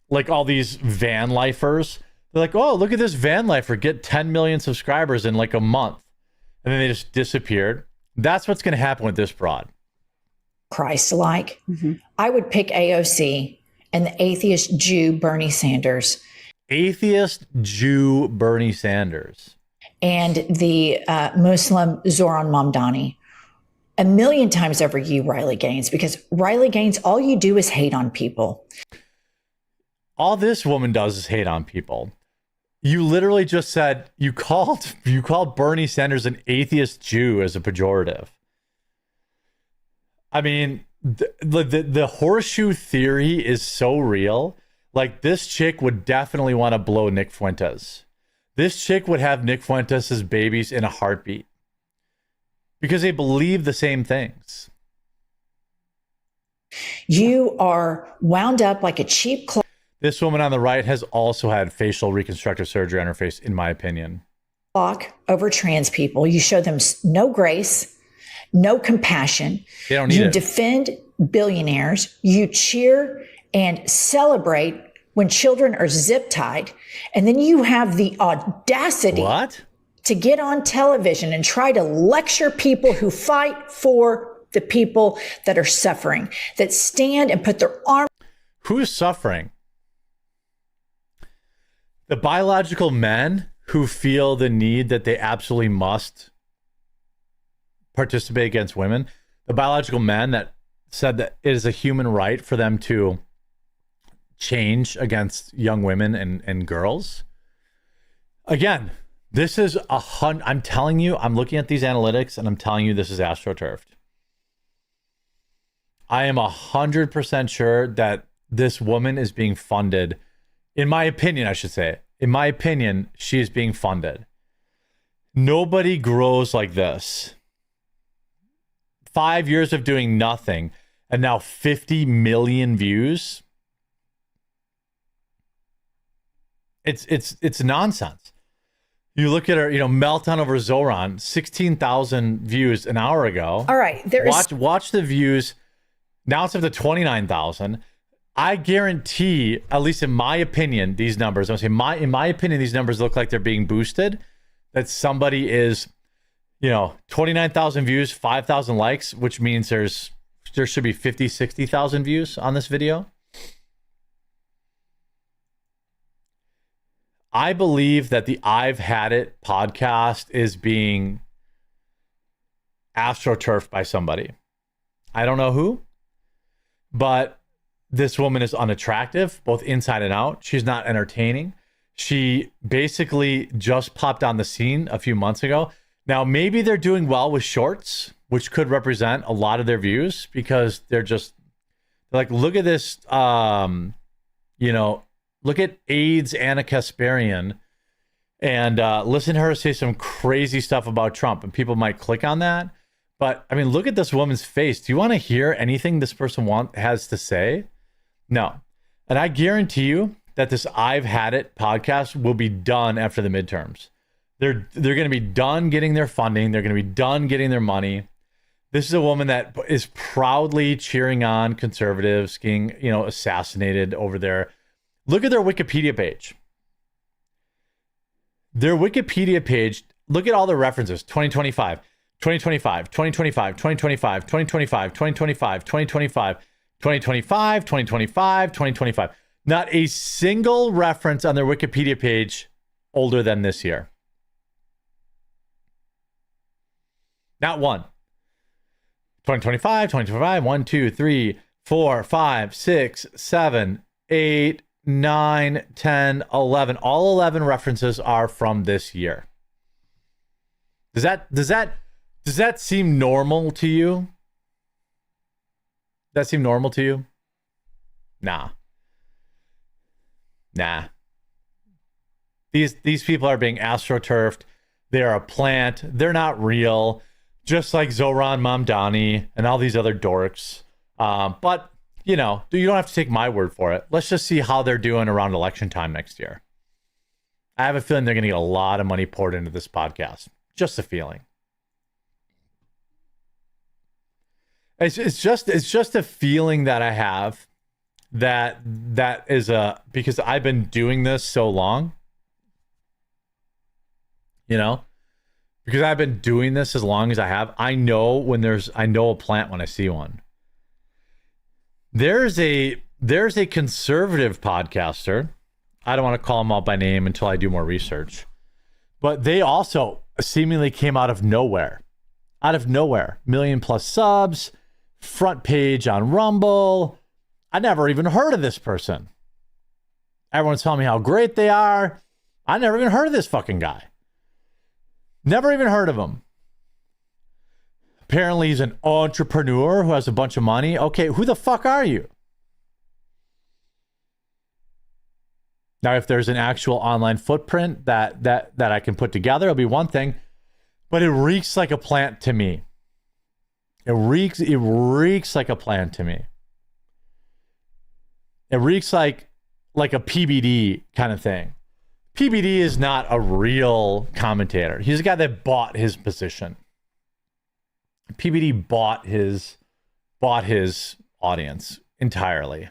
like all these van lifers. They're like, oh, look at this van lifer get 10 million subscribers in like a month. And then they just disappeared. That's what's going to happen with this broad. Christ-like. I would pick AOC and the atheist Jew Bernie Sanders. Atheist Jew Bernie Sanders. And the Muslim Zohran Mamdani. A million times over you, Riley Gaines, because Riley Gaines, all you do is hate on people. All this woman does is hate on people. You literally just said you called Bernie Sanders an atheist Jew as a pejorative. I mean, the horseshoe theory is so real. Like, this chick would definitely want to blow Nick Fuentes. This chick would have Nick Fuentes' babies in a heartbeat. Because they believe the same things. You are wound up like a cheap clock. This woman on the right has also had facial reconstructive surgery on her face, in my opinion. Over trans people. You show them no grace, no compassion. They don't need You it. defend billionaires. You cheer and celebrate when children are zip tied. And then you have the audacity to get on television and try to lecture people who fight for the people that are suffering, that stand and put their arm. Who's suffering? The biological men who feel the need that they absolutely must participate against women, the biological men that said that it is a human right for them to change against young women and girls. Again, this is I'm telling you, I'm looking at these analytics and I'm telling you this is AstroTurfed. I am 100% sure that this woman is being funded. In my opinion, I should say, in my opinion, she is being funded. Nobody grows like this. 5 years of doing nothing and now 50 million views. It's nonsense. You look at her, meltdown over Zoran, 16,000 views an hour ago. All right, watch the views. Now it's up to 29,000. I guarantee, at least in my opinion, these numbers, in my opinion, these numbers look like they're being boosted. That somebody is, 29,000 views, 5,000 likes, which means there should be 50, 60,000 views on this video. I believe that the I've Had It podcast is being AstroTurfed by somebody. I don't know who, but this woman is unattractive, both inside and out. She's not entertaining. She basically just popped on the scene a few months ago. Now, maybe they're doing well with shorts, which could represent a lot of their views because they're like, look at this, look at AIDS Anna Kasparian and listen to her say some crazy stuff about Trump, and people might click on that. But I mean, look at this woman's face. Do you want to hear anything this person has to say? No. And I guarantee you that this I've Had It podcast will be done after the midterms. They're going to be done getting their funding. They're going to be done getting their money. This is a woman that is proudly cheering on conservatives getting, assassinated over there. Look at their Wikipedia page. Their Wikipedia page, look at all the references. 2025, 2025, 2025, 2025, 2025, 2025, 2025, 2025, 2025, 2025. Not a single reference on their Wikipedia page older than this year. Not one. 2025, 2025, 1, 2, 3, 4, 5, 6, 7, 8, 9, 10, 11. All 11 references are from this year. Does that seem normal to you? Does that seem normal to you? Nah. These people are being AstroTurfed. They are a plant. They're not real. Just like Zoran Mamdani and all these other dorks. But you don't have to take my word for it. Let's just see how they're doing around election time next year. I have a feeling they're going to get a lot of money poured into this podcast. Just a feeling. It's just a feeling that I have that is because I've been doing this so long. Because I've been doing this as long as I have. I know a plant when I see one. There's a conservative podcaster. I don't want to call them out by name until I do more research. But they also seemingly came out of nowhere. Million plus subs, front page on Rumble. I never even heard of this person. Everyone's telling me how great they are. I never even heard of this fucking guy. Never even heard of him. Apparently he's an entrepreneur who has a bunch of money. Okay, who the fuck are you? Now, if there's an actual online footprint that I can put together, it'll be one thing. But it reeks like a plant to me. It reeks like a plant to me. It reeks like a PBD kind of thing. PBD is not a real commentator. He's a guy that bought his position. PBD bought his audience entirely.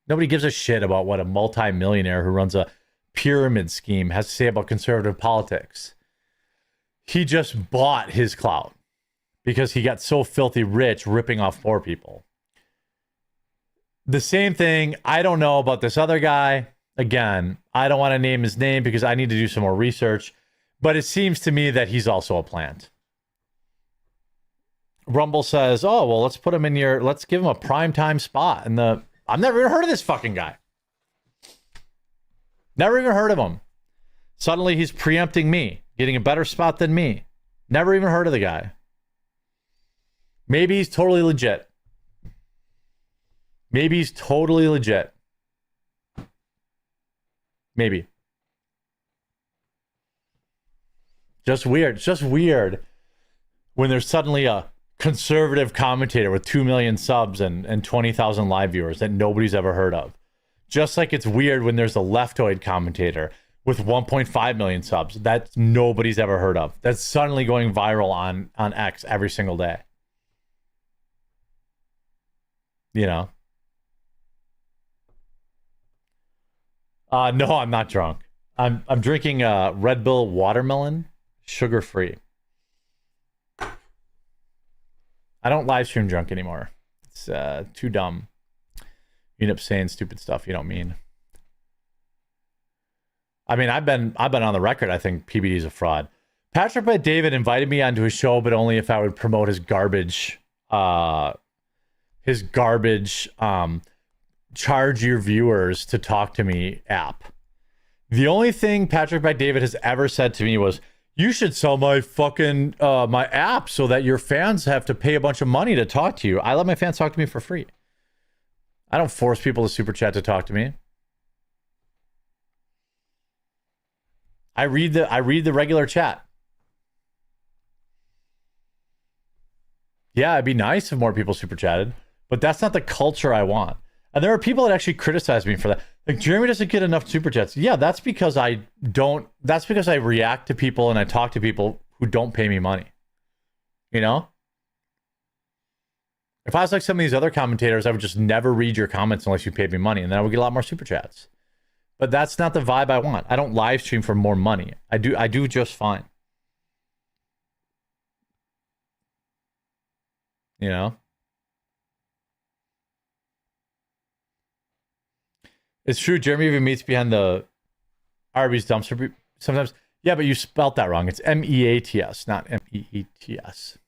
Nobody gives a shit about what a multimillionaire who runs a pyramid scheme has to say about conservative politics. He just bought his clout because he got so filthy rich ripping off poor people. The same thing, I don't know about this other guy. Again, I don't want to name his name because I need to do some more research, but it seems to me that he's also a plant. Rumble says, oh, well, let's put him in let's give him a primetime spot. And I've never even heard of this fucking guy. Never even heard of him. Suddenly he's preempting me, getting a better spot than me. Never even heard of the guy. Maybe he's totally legit. Maybe he's totally legit. Maybe. Just weird. It's just weird when there's suddenly a conservative commentator with 2 million subs and 20,000 live viewers that nobody's ever heard of. Just like it's weird when there's a leftoid commentator with 1.5 million subs that nobody's ever heard of. That's suddenly going viral on X every single day. You know? No, I'm not drunk. I'm drinking Red Bull watermelon, sugar-free. I don't live stream drunk anymore. It's too dumb. You end up saying stupid stuff you don't mean. I mean, I've been on the record. I think PBD is a fraud. Patrick Bet David invited me onto his show, but only if I would promote his garbage. Charge your viewers to talk to me app. The only thing Patrick Bet David has ever said to me was, you should sell my fucking my app so that your fans have to pay a bunch of money to talk to you. I let my fans talk to me for free. I don't force people to super chat to talk to me. I read the regular chat. Yeah, it'd be nice if more people super chatted, but that's not the culture I want. And there are people that actually criticize me for that. Like, Jeremy doesn't get enough super chats. Yeah, that's because I react to people and I talk to people who don't pay me money. You know? If I was like some of these other commentators, I would just never read your comments unless you paid me money, and then I would get a lot more super chats. But that's not the vibe I want. I don't live stream for more money. I do just fine. You know? It's true. Jeremy even meets behind the Arby's dumpster sometimes. Yeah, but you spelt that wrong. It's MEATS, not MEETS.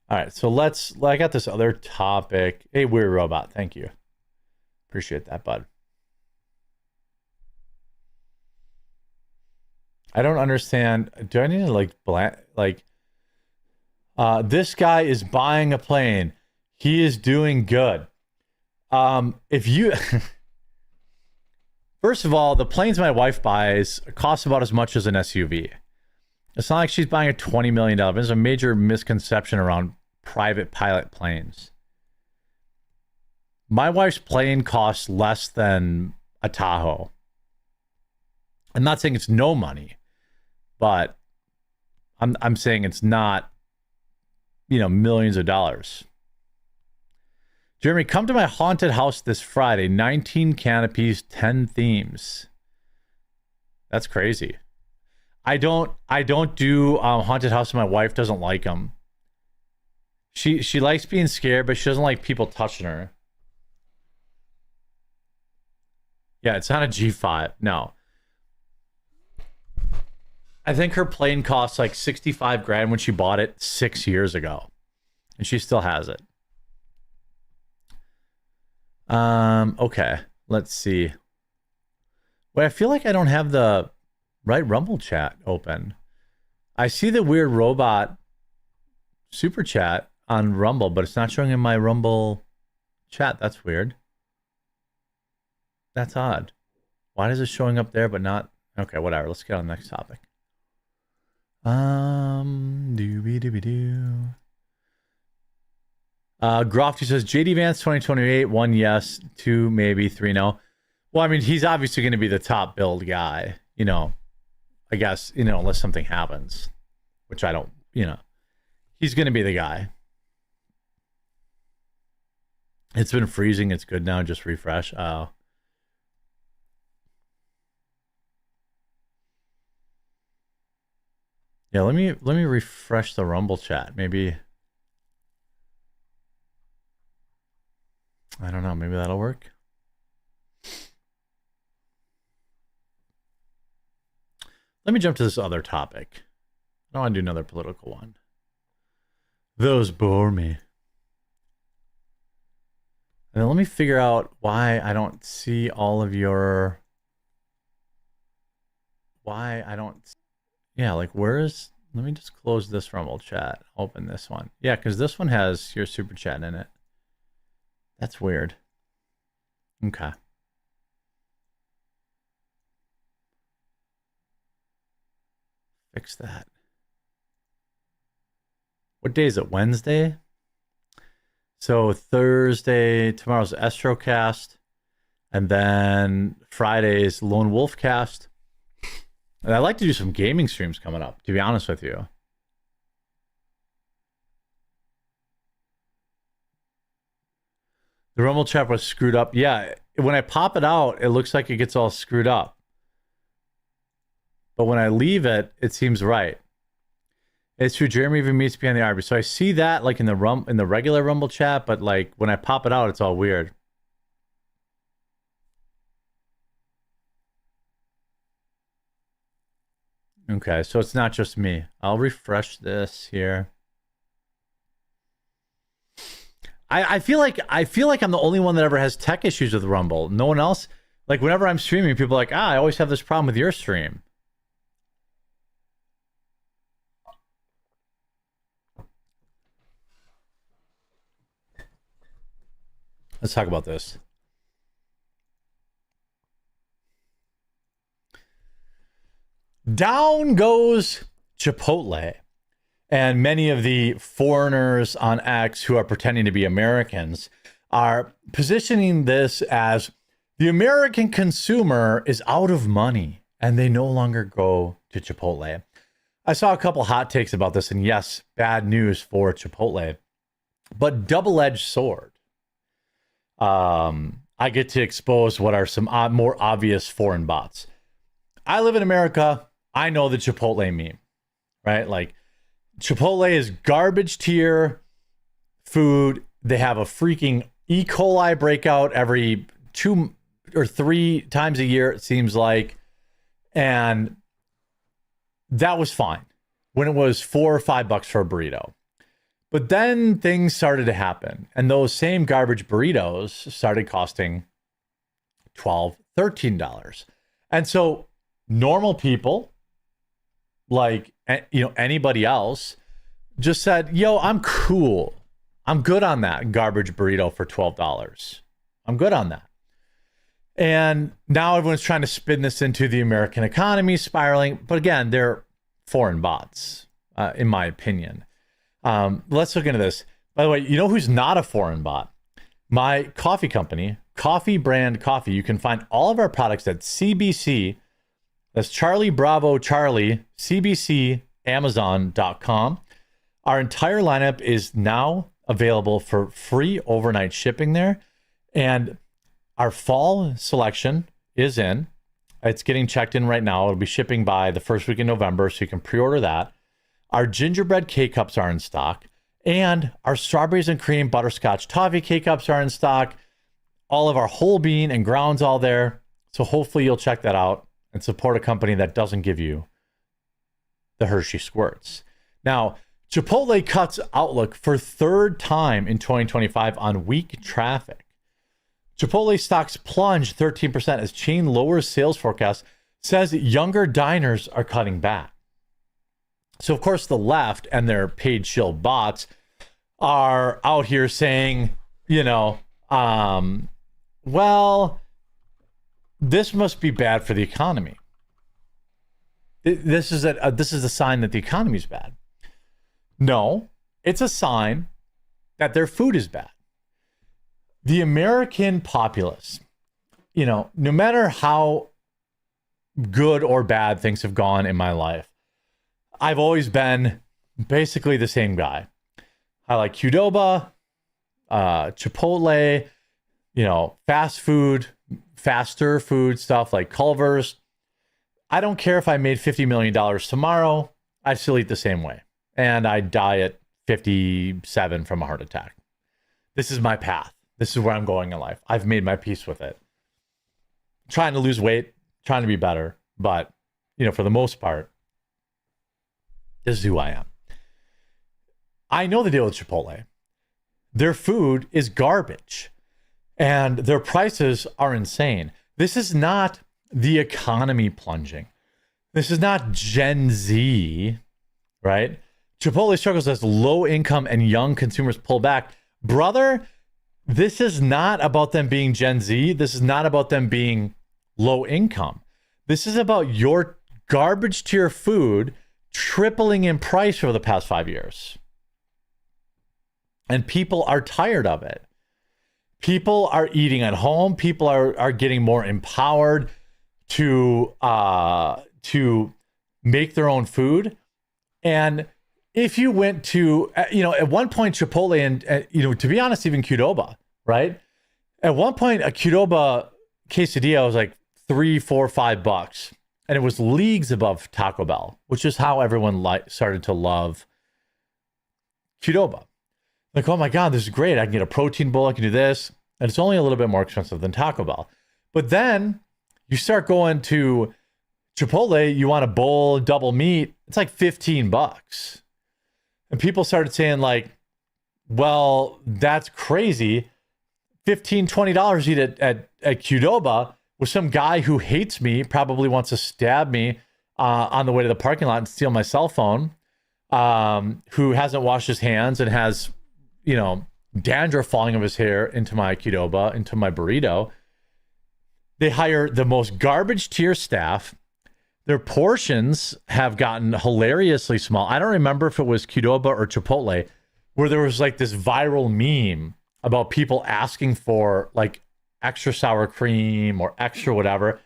All right, so I got this other topic. Hey, Weird Robot, thank you. Appreciate that, bud. I don't understand. Do I need to this guy is buying a plane. He is doing good. If you first of all, the planes my wife buys cost about as much as an SUV. It's not like she's buying a $20 million. There's a major misconception around private pilot planes. My wife's plane costs less than a Tahoe. I'm not saying it's no money, but I'm saying it's not, millions of dollars. Jeremy, come to my haunted house this Friday. 19 canopies, 10 themes. That's crazy. I don't do haunted house. My wife doesn't like them. She likes being scared, but she doesn't like people touching her. Yeah, it's not a G5. No. I think her plane cost like 65 grand when she bought it 6 years ago, and she still has it. Okay, let's see. Wait, I feel like I don't have the right Rumble chat open. I see the Weird Robot super chat on Rumble, but it's not showing in my Rumble chat. That's weird. That's odd. Why is it showing up there but not? Okay, whatever. Let's get on the next topic. Grofty says JD Vance 2028, 1 yes, 2 maybe, 3 no. Well, I mean, he's obviously going to be the top build guy, I guess, unless something happens, which I don't, he's going to be the guy. It's been freezing. It's good now. Just refresh. Oh. Yeah, let me refresh the Rumble chat. Maybe, I don't know, maybe that'll work. Let me jump to this other topic. I don't want to do another political one. Those bore me. And then let me figure out why I don't see all of your... Why I don't... Yeah, like where's... Let me just close this Rumble chat. Open this one. Yeah, because this one has your super chat in it. That's weird. Okay. Fix that. What day is it? Wednesday? So Thursday, tomorrow's AstroCast, and then Friday's Lone Wolf Cast. And I'd like to do some gaming streams coming up, to be honest with you. The Rumble chat was screwed up. Yeah, when I pop it out, it looks like it gets all screwed up. But when I leave it, it seems right. It's true. Jeremy even meets behind the Arby. So I see that like in the regular Rumble chat, but like when I pop it out, it's all weird. Okay, so it's not just me. I'll refresh this here. I feel like I'm the only one that ever has tech issues with Rumble. No one else. Like whenever I'm streaming, people are like, I always have this problem with your stream. Let's talk about this. Down goes Chipotle. And many of the foreigners on X who are pretending to be Americans are positioning this as the American consumer is out of money and they no longer go to Chipotle. I saw a couple hot takes about this, and yes, bad news for Chipotle, but double-edged sword. I get to expose what are some more obvious foreign bots. I live in America. I know the Chipotle meme, right? Like, Chipotle is garbage tier food. They have a freaking E. coli breakout every 2 or 3 times a year, it seems like. And that was fine when it was $4 or $5 for a burrito. But then things started to happen, and those same garbage burritos started costing $12, $13. And so normal people, like, you know, anybody else, just said, yo, I'm cool. I'm good on that garbage burrito for $12. I'm good on that. And now everyone's trying to spin this into the American economy spiraling. But again, they're foreign bots, in my opinion. Let's look into this. By the way, you know who's not a foreign bot? My coffee company, Coffee Brand Coffee. You can find all of our products at CBC. That's Charlie Bravo Charlie, CBC, Amazon.com. Our entire lineup is now available for free overnight shipping there. And our fall selection is in. It's getting checked in right now. It'll be shipping by the first week in November, so you can pre-order that. Our gingerbread K-Cups are in stock. And our strawberries and cream butterscotch toffee K-Cups are in stock. All of our whole bean and grounds all there. So hopefully you'll check that out and support a company that doesn't give you the Hershey squirts. Now, Chipotle cuts outlook for 3rd time in 2025 on weak traffic. Chipotle stocks plunge 13% as chain lowers sales forecast, says younger diners are cutting back. So, of course, the left and their paid shill bots are out here saying, you know, well, this must be bad for the economy. This is a sign that the economy is bad. No, it's a sign that their food is bad. The American populace, you know, no matter how good or bad things have gone in my life, I've always been basically the same guy. I like Qdoba, Chipotle, you know, fast food, faster food stuff like Culver's. I don't care if I made $50 million tomorrow. I still eat the same way. And I die at 57 from a heart attack. This is my path. This is where I'm going in life. I've made my peace with it. Trying to lose weight, trying to be better. But, for the most part, this is who I am. I know the deal with Chipotle. Their food is garbage. And their prices are insane. This is not the economy plunging. This is not Gen Z, right? Chipotle struggles as low income and young consumers pull back. Brother, this is not about them being Gen Z. This is not about them being low income. This is about your garbage tier food tripling in price over the past 5 years. And people are tired of it. People are eating at home. People are getting more empowered to make their own food. And if you went to, at one point Chipotle and, to be honest, even Qdoba, right? At one point, a Qdoba quesadilla was like $3, $4, $5, and it was leagues above Taco Bell, which is how everyone started to love Qdoba. Like, oh my God, this is great. I can get a protein bowl. I can do this. And it's only a little bit more expensive than Taco Bell. But then you start going to Chipotle, you want a bowl, double meat. It's like $15. And people started saying like, well, that's crazy. $15, $20 eat at Qdoba with some guy who hates me, probably wants to stab me on the way to the parking lot and steal my cell phone, who hasn't washed his hands and has, dandruff falling of his hair into my Qdoba, into my burrito. They hire the most garbage tier staff. Their portions have gotten hilariously small. I don't remember if it was Qdoba or Chipotle, where there was like this viral meme about people asking for like extra sour cream or extra whatever.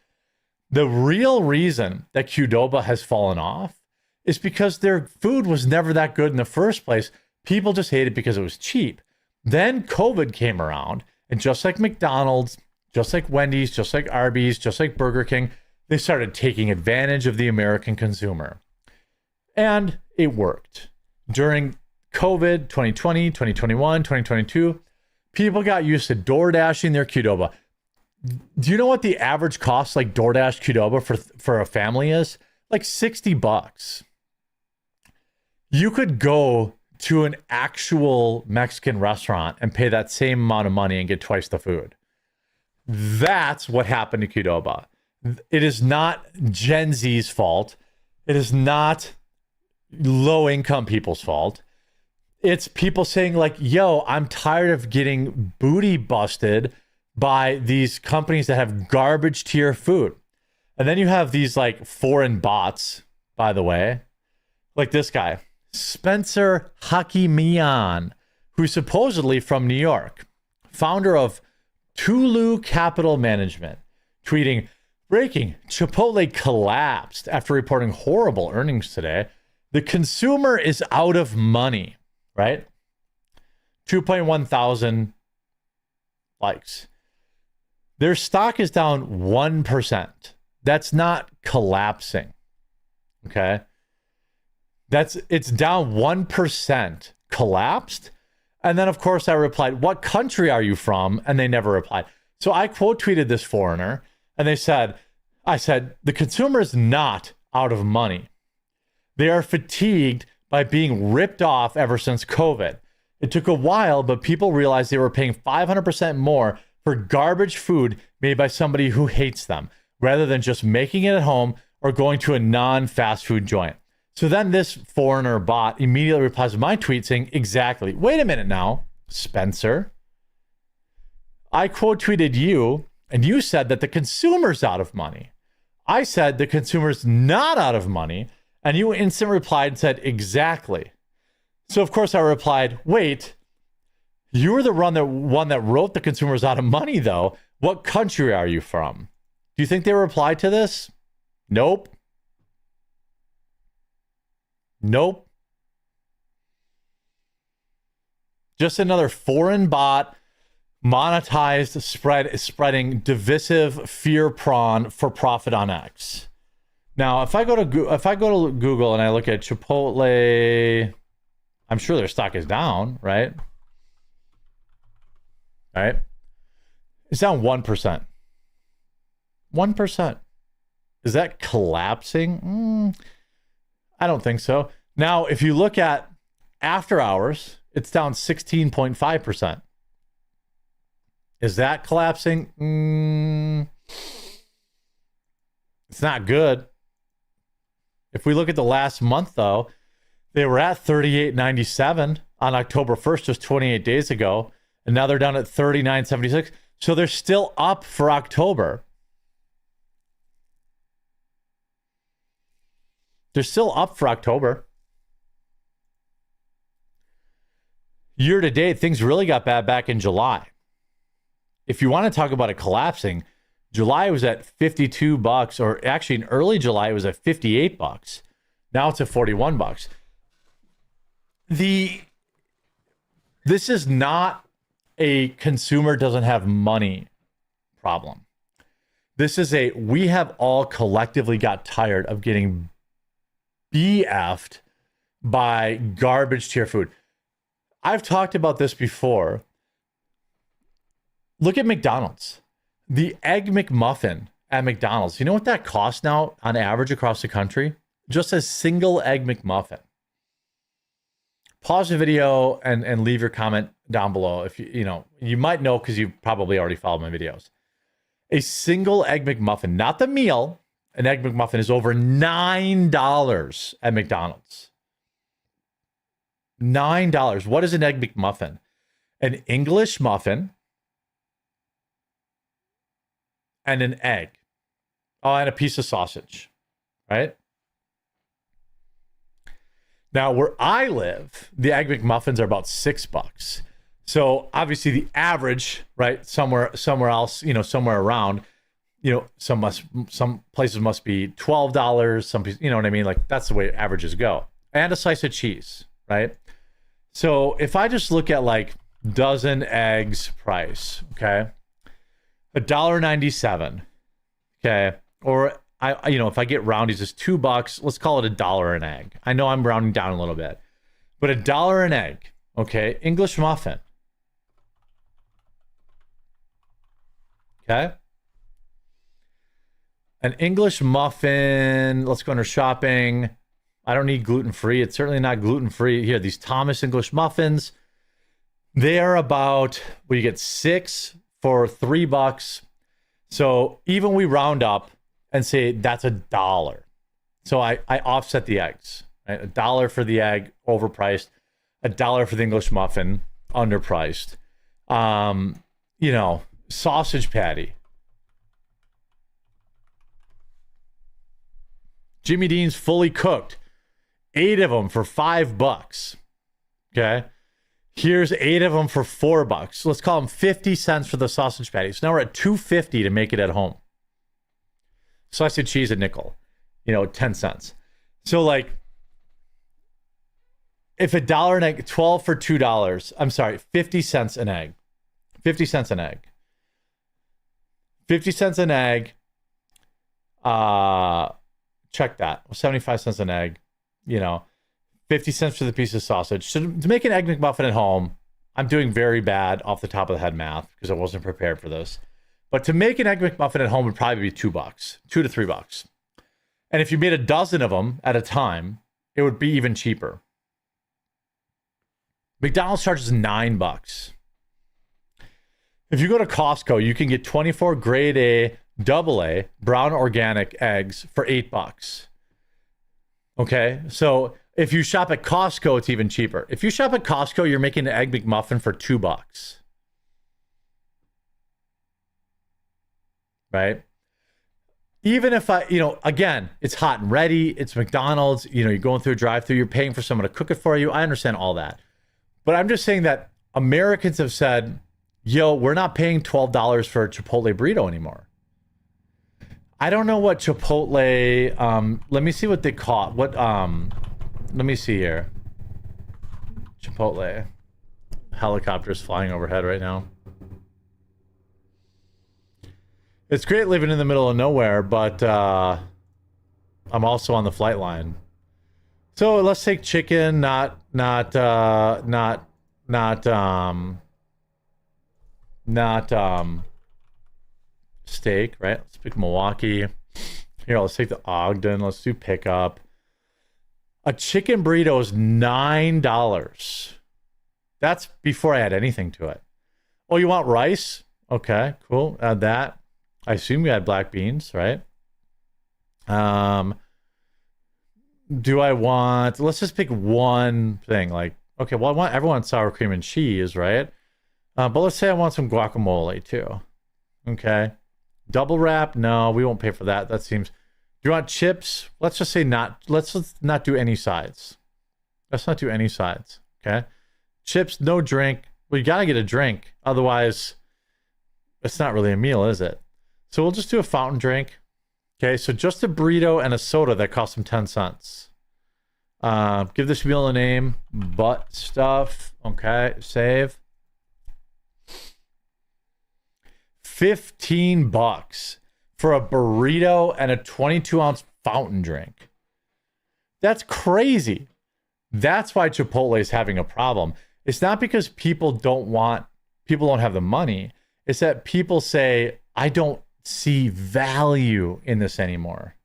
The real reason that Qdoba has fallen off is because their food was never that good in the first place. People just hated it because it was cheap. Then COVID came around, and just like McDonald's, just like Wendy's, just like Arby's, just like Burger King, they started taking advantage of the American consumer. And it worked. During COVID, 2020, 2021, 2022, people got used to door dashing their Qdoba. Do you know what the average cost like DoorDash Qdoba for a family is? Like $60. You could go to an actual Mexican restaurant and pay that same amount of money and get twice the food. That's what happened to Qdoba. It is not Gen Z's fault. It is not low-income people's fault. It's people saying like, yo, I'm tired of getting booty busted by these companies that have garbage tier food. And then you have these like foreign bots, by the way, like this guy, Spencer Hakimian, who's supposedly from New York, founder of Tulu Capital Management, tweeting, breaking, Chipotle collapsed after reporting horrible earnings today. The consumer is out of money, right? 2.1 thousand likes. Their stock is down 1%. That's not collapsing. Okay. It's down 1%, collapsed. And then, of course, I replied, what country are you from? And they never replied. So I quote tweeted this foreigner, and I said, the consumer is not out of money. They are fatigued by being ripped off ever since COVID. It took a while, but people realized they were paying 500% more for garbage food made by somebody who hates them, rather than just making it at home or going to a non-fast food joint. So then this foreigner bot immediately replies to my tweet saying, exactly. Wait a minute now, Spencer. I quote tweeted you, and you said that the consumer's out of money. I said the consumer's not out of money, and you instantly replied and said, exactly. So of course I replied, wait, you were the one that wrote the consumer's out of money though. What country are you from? Do you think they replied to this? Nope. Nope. Just another foreign bot, monetized, spreading divisive fear prawn for profit on X. Now, if I go to Google and I look at Chipotle, I'm sure their stock is down, right? Right? It's down 1%. 1%. Is that collapsing? I don't think so. Now, if you look at after hours, it's down 16.5%. Is that collapsing? It's not good. If we look at the last month, though, they were at 38.97 on October 1st, just 28 days ago, and now they're down at 39.76. So they're still up for October. They're still up for October. Year to date, things really got bad back in July. If you want to talk about it collapsing, July was at $52, or actually in early July it was at $58. Now it's at $41. This is not a consumer doesn't have money problem. This is a we have all collectively got tired of getting BF'd by garbage tier food. I've talked about this before. Look at McDonald's. The Egg McMuffin at McDonald's. You know what that costs now on average across the country? Just a single Egg McMuffin. Pause the video and leave your comment down below. If you might know because you probably already followed my videos. A single Egg McMuffin, not the meal. An Egg McMuffin is over $9 at McDonald's. $9. What is an Egg McMuffin? An English muffin and an egg. Oh, and a piece of sausage, right? Now, where I live, the Egg McMuffins are about $6. So obviously the average, right, somewhere else, somewhere around, some places must be $12. Some, you know what I mean? Like that's the way averages go. And a slice of cheese, right? So if I just look at like dozen eggs price, okay, $1.97, okay, or if I get roundies, it's $2. Let's call it $1 an egg. I know I'm rounding down a little bit, but $1 an egg, okay, English muffin, okay, an English muffin. Let's go under shopping. I don't need gluten-free. It's certainly not gluten-free. Here, these Thomas English muffins, they are about, you get 6 for $3. So even we round up and say that's $1. So I offset the eggs, right? $1 for the egg, overpriced. $1 for the English muffin, underpriced. Sausage patty. Jimmy Dean's fully cooked. 8 of them for $5. Okay. Here's 8 of them for $4. Let's call them 50 cents for the sausage patty. So now we're at $2.50 to make it at home. Slice of cheese, a nickel, 10 cents. So like, if $1 an egg, 12 for $2, I'm sorry, 50 cents an egg. 50 cents an egg. 50 cents an egg. Check that. 75 cents an egg, 50 cents for the piece of sausage. So to make an Egg McMuffin at home, I'm doing very bad off the top of the head math because I wasn't prepared for this. But to make an Egg McMuffin at home would probably be $2, $2 to $3. And if you made a dozen of them at a time, it would be even cheaper. McDonald's charges $9. If you go to Costco, you can get 24 grade A, AA, brown organic eggs for $8. Okay, so if you shop at Costco, it's even cheaper. If you shop at Costco, you're making an Egg McMuffin for $2. Right? Even if again, it's hot and ready, it's McDonald's, you're going through a drive-thru, you're paying for someone to cook it for you. I understand all that. But I'm just saying that Americans have said, we're not paying $12 for a Chipotle burrito anymore. I don't know what Chipotle, let me see what they call, let me see here. Chipotle. Helicopters flying overhead right now. It's great living in the middle of nowhere, but I'm also on the flight line. So let's take chicken, not steak, right? Let's pick Milwaukee. Here, let's take the Ogden. Let's do pickup. A chicken burrito is $9. That's before I add anything to it. Oh, you want rice? Okay, cool. Add that. I assume you had black beans, right? Do I want, let's just pick one thing. Like, okay, well, I want everyone sour cream and cheese, right? But let's say I want some guacamole too. Okay. Double wrap? No, we won't pay for that. That seems, do you want chips? Let's just say let's not do any sides. Let's not do any sides. Okay. Chips, no drink. Well, you got to get a drink. Otherwise, it's not really a meal, is it? So we'll just do a fountain drink. Okay, so just a burrito and a soda that cost them 10 cents. Give this meal a name. Butt stuff. Okay, save. $15 for a burrito and a 22-ounce fountain drink. That's crazy. That's why Chipotle is having a problem. It's not because people don't have the money. It's that people say, I don't see value in this anymore.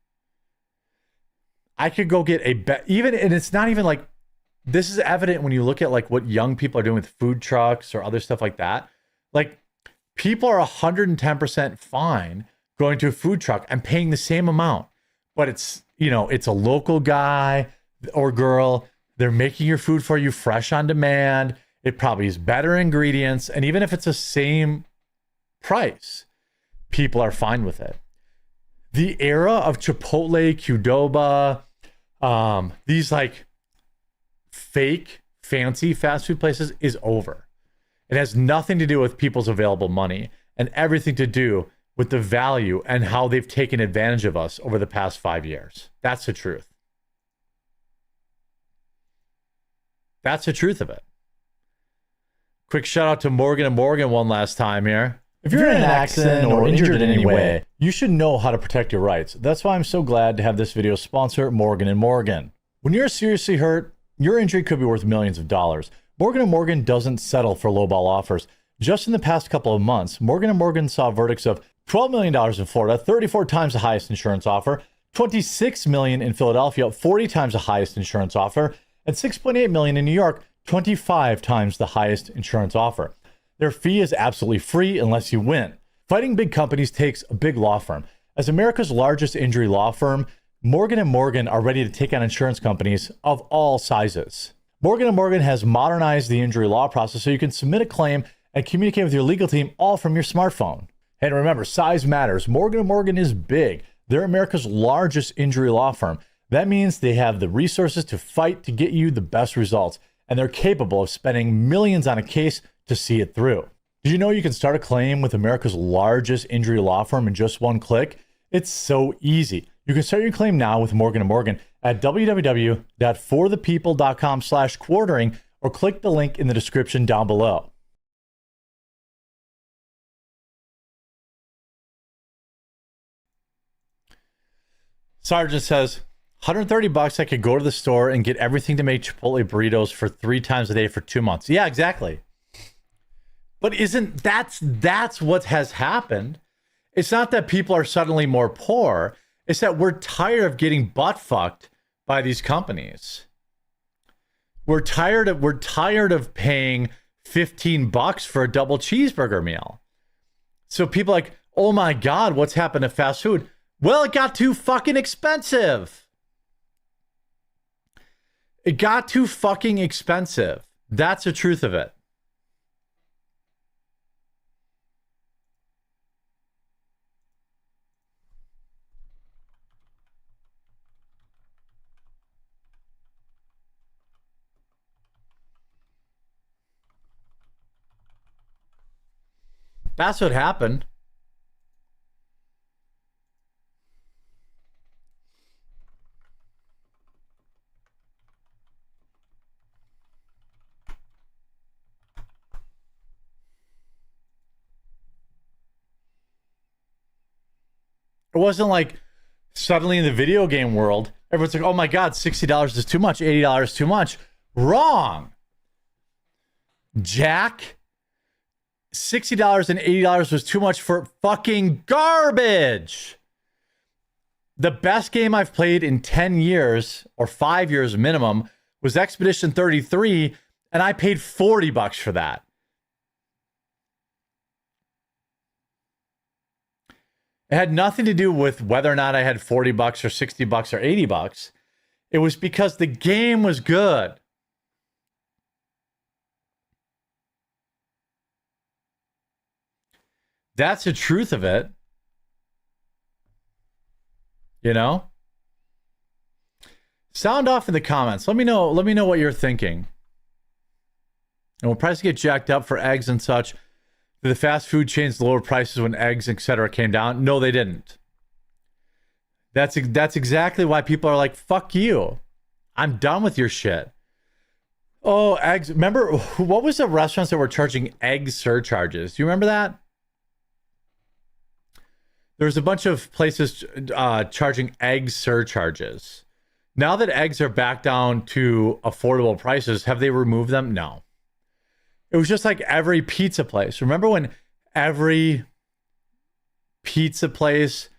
I could go get and it's not even like, this is evident when you look at like what young people are doing with food trucks or other stuff like that. Like, people are 110% fine going to a food truck and paying the same amount, but it's a local guy or girl. They're making your food for you fresh on demand. It probably is better ingredients. And even if it's the same price, people are fine with it. The era of Chipotle, Qdoba, these like fake fancy fast food places is over. It has nothing to do with people's available money and everything to do with the value and how they've taken advantage of us over the past 5 years. That's the truth. That's the truth of it. Quick shout out to Morgan & Morgan one last time here. If you're in an accident or injured in any way, you should know how to protect your rights. That's why I'm so glad to have this video sponsor Morgan & Morgan. When you're seriously hurt, your injury could be worth millions of dollars. Morgan & Morgan doesn't settle for lowball offers. Just in the past couple of months, Morgan & Morgan saw verdicts of $12 million in Florida, 34 times the highest insurance offer, $26 million in Philadelphia, 40 times the highest insurance offer, and $6.8 million in New York, 25 times the highest insurance offer. Their fee is absolutely free unless you win. Fighting big companies takes a big law firm. As America's largest injury law firm, Morgan & Morgan are ready to take on insurance companies of all sizes. Morgan & Morgan has modernized the injury law process so you can submit a claim and communicate with your legal team all from your smartphone. And remember, size matters. Morgan & Morgan is big. They're America's largest injury law firm. That means they have the resources to fight to get you the best results, and they're capable of spending millions on a case to see it through. Did you know you can start a claim with America's largest injury law firm in just one click? It's so easy. You can start your claim now with Morgan & Morgan at www.forthepeople.com/quartering or click the link in the description down below. Sergeant says, $130 I could go to the store and get everything to make Chipotle burritos for 3 times a day for 2 months. Yeah, exactly. But that's what has happened. It's not that people are suddenly more poor. It's that we're tired of getting butt fucked by these companies. We're tired of paying $15 for a double cheeseburger meal. So people are like, oh my God, what's happened to fast food? Well, it got too fucking expensive. It got too fucking expensive. That's the truth of it. That's what happened. It wasn't like Suddenly in the video game world, everyone's like, oh my God, $60 is too much, $80 too much. Wrong. Jack, $60 and $80 was too much for fucking garbage. The best game I've played in 10 years or 5 years minimum was Expedition 33, and I paid $40 for that. It had nothing to do with whether or not I had $40 or $60 or $80. It was because the game was good. That's the truth of it. You know? Sound off in the comments. Let me know what you're thinking. And will prices get jacked up for eggs and such? Did the fast food chains lower prices when eggs, etc. came down? No, they didn't. That's exactly why people are like, fuck you. I'm done with your shit. Oh, eggs. Remember, what was the restaurants that were charging egg surcharges? Do you remember that? There's a bunch of places charging egg surcharges. Now that eggs are back down to affordable prices, have they removed them? No. It was just like every pizza place. Remember when every pizza place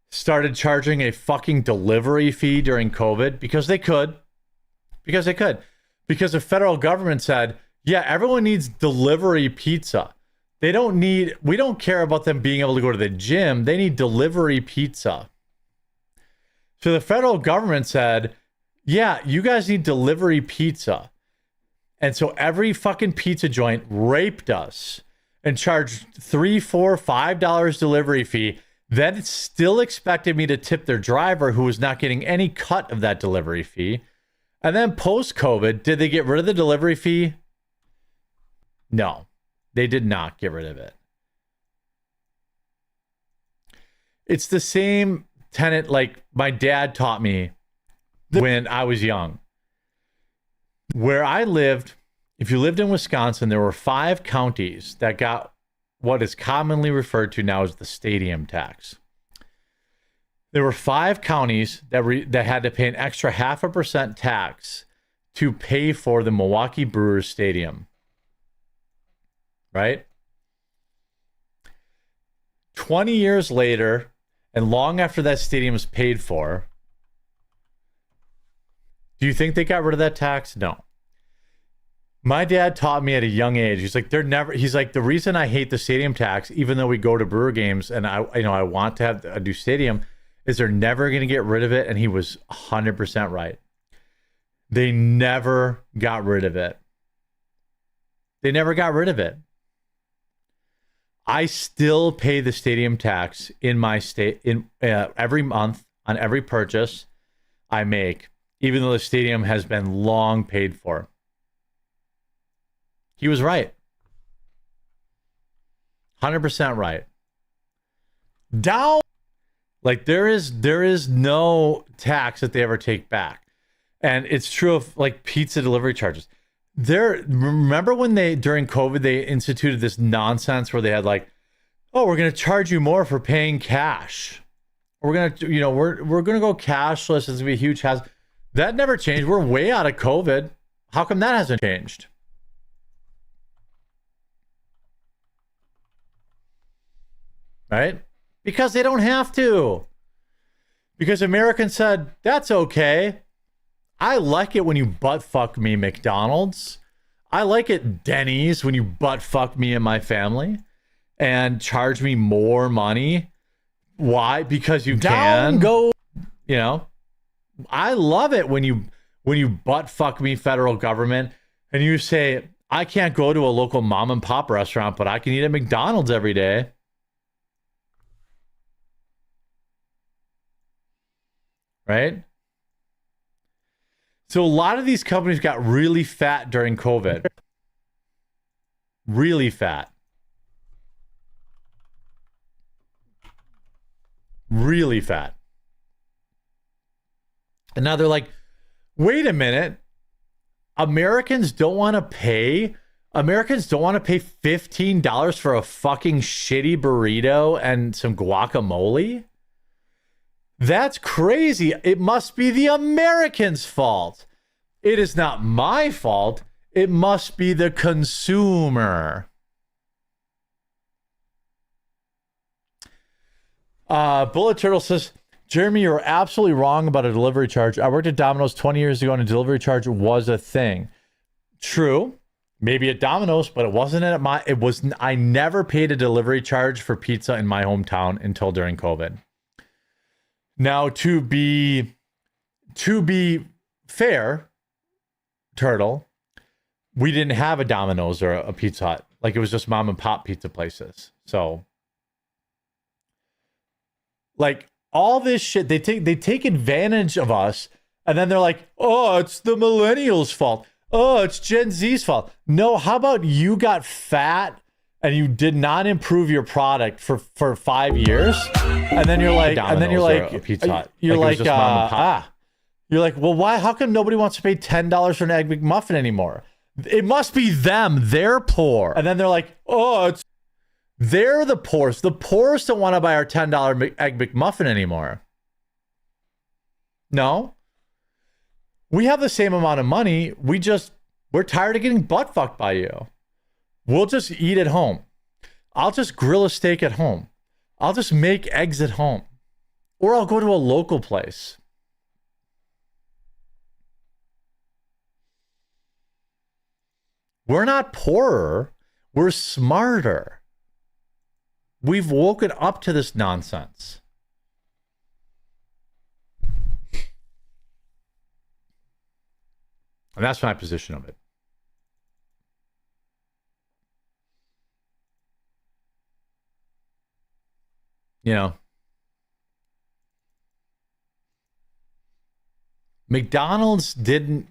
started charging a fucking delivery fee during COVID? Because they could. Because the federal government said, yeah, everyone needs delivery pizza. We don't care about them being able to go to the gym. They need delivery pizza. So the federal government said, yeah, you guys need delivery pizza. And so every fucking pizza joint raped us and charged $3, $4, $5 delivery fee. Then it still expected me to tip their driver who was not getting any cut of that delivery fee. And then post-COVID, did they get rid of the delivery fee? No, they did not get rid of it. It's the same tenet like my dad taught me when I was young. Where I lived, if you lived in Wisconsin, there were 5 counties that got what is commonly referred to now as the stadium tax. There were 5 counties that had to pay an extra 0.5% tax to pay for the Milwaukee Brewers Stadium. Right? 20 years later, and long after that stadium was paid for, do you think they got rid of that tax? No. My dad taught me at a young age. He's like, the reason I hate the stadium tax, even though we go to Brewer games and I want to have a new stadium, is they're never going to get rid of it. And he was 100% right. They never got rid of it. They never got rid of it. I still pay the stadium tax in my state every month on every purchase I make, even though the stadium has been long paid for. He was right. 100% right. Down. Like there is no tax that they ever take back. And it's true of like pizza delivery charges. Remember when during COVID, they instituted this nonsense where they had like, oh, we're going to charge you more for paying cash. We're going to, we're going to go cashless. It's going to be a huge hassle. That never changed. We're way out of COVID. How come that hasn't changed? Right? Because they don't have to. Because Americans said, that's okay. I like it when you butt fuck me, McDonald's. I like it, Denny's, when you butt fuck me and my family and charge me more money. Why? Because you can go, I love it when you butt fuck me, federal government, and you say, I can't go to a local mom and pop restaurant, but I can eat at McDonald's every day. Right? So a lot of these companies got really fat during COVID. Really fat. Really fat. And now they're like, wait a minute. Americans don't want to pay $15 for a fucking shitty burrito and some guacamole? That's crazy. It must be the Americans' fault. It is not my fault. It must be the consumer. Bullet Turtle says, Jeremy, you're absolutely wrong about a delivery charge. I worked at Domino's 20 years ago and a delivery charge was a thing. True. Maybe at Domino's, but it wasn't at my, it was, I never paid a delivery charge for pizza in my hometown until during COVID. Now, to be fair, Turtle, we didn't have a Domino's or a Pizza Hut. Like, it was just mom and pop pizza places. So, like, all this shit, they take advantage of us, and then they're like, oh, it's the millennials' fault. Oh, it's Gen Z's fault. No, how about you got fat and you did not improve your product for 5 years, and then you're like, a Pizza Hut. You're like you're like, well, why? How come nobody wants to pay $10 for an Egg McMuffin anymore? It must be them. They're poor. And then they're like, oh, they're the poorest. The poorest don't want to buy our $10 Egg McMuffin anymore. No. We have the same amount of money. We're tired of getting butt fucked by you. We'll just eat at home. I'll just grill a steak at home. I'll just make eggs at home. Or I'll go to a local place. We're not poorer. We're smarter. We've woken up to this nonsense. And that's my position of it. You know, McDonald's didn't,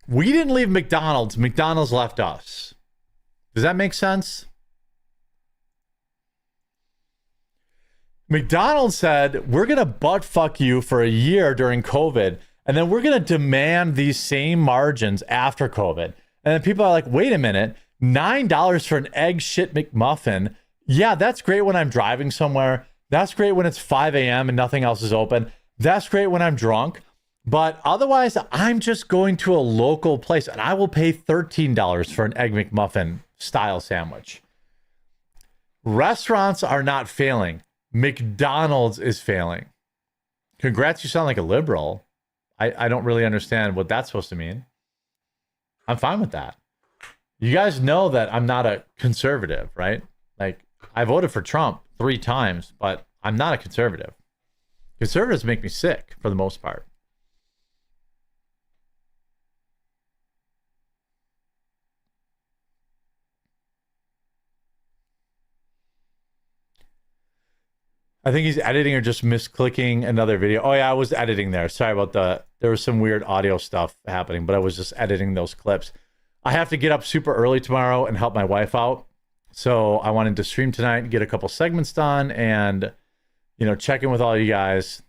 we didn't leave McDonald's. McDonald's left us. Does that make sense? McDonald's said, we're going to butt fuck you for a year during COVID, and then we're going to demand these same margins after COVID. And then people are like, wait a minute, $9 for an egg shit McMuffin. Yeah, that's great when I'm driving somewhere. That's great when it's 5 a.m. and nothing else is open. That's great when I'm drunk. But otherwise, I'm just going to a local place and I will pay $13 for an Egg McMuffin style sandwich. Restaurants are not failing. McDonald's is failing. Congrats, you sound like a liberal. I don't really understand what that's supposed to mean. I'm fine with that. You guys know that I'm not a conservative, right? Like, I voted for Trump 3 times, but I'm not a conservative. Conservatives make me sick for the most part. I think he's editing or just misclicking another video. Oh yeah, I was editing there. Sorry about there was some weird audio stuff happening, but I was just editing those clips. I have to get up super early tomorrow and help my wife out. So I wanted to stream tonight and get a couple segments done and, you know, check in with all you guys.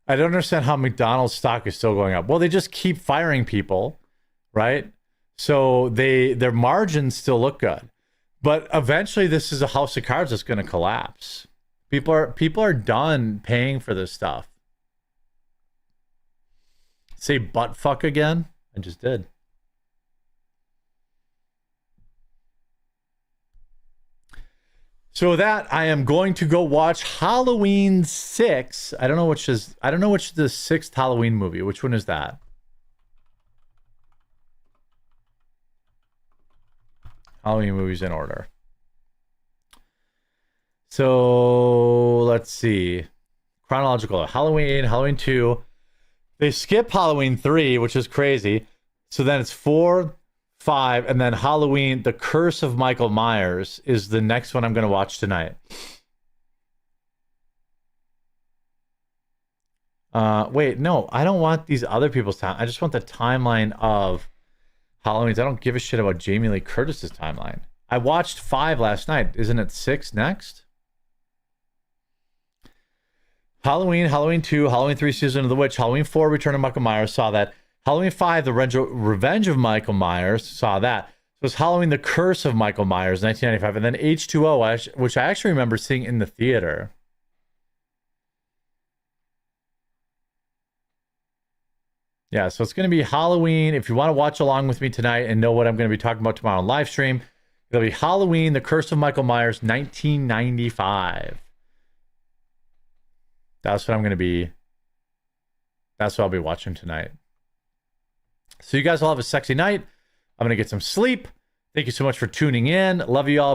I don't understand how McDonald's stock is still going up. Well, they just keep firing people, right? So their margins still look good. But eventually this is a house of cards that's going to collapse. People are done paying for this stuff. Say butt fuck again? I just did. So with that, I am going to go watch Halloween 6. I don't know which is the 6th Halloween movie. Which one is that? Halloween movies in order. So let's see. Chronological. Halloween, Halloween 2. They skip Halloween 3, which is crazy. So then it's 4, 5, and then Halloween, The Curse of Michael Myers is the next one I'm going to watch tonight. Wait, no, I don't want these other people's time. I just want the timeline of Halloween's. I don't give a shit about Jamie Lee Curtis's timeline. I watched 5 last night. Isn't it 6 next? Halloween, Halloween 2, Halloween 3, Season of the Witch, Halloween 4, Return of Michael Myers, saw that. Halloween 5, The Revenge of Michael Myers, saw that. was Halloween, The Curse of Michael Myers, 1995, and then H2O, which I actually remember seeing in the theater. Yeah, so it's going to be Halloween. If you want to watch along with me tonight and know what I'm going to be talking about tomorrow on live stream, it'll be Halloween, The Curse of Michael Myers, 1995. That's what I'm going to be. That's what I'll be watching tonight. So you guys will have a sexy night. I'm going to get some sleep. Thank you so much for tuning in. Love you all.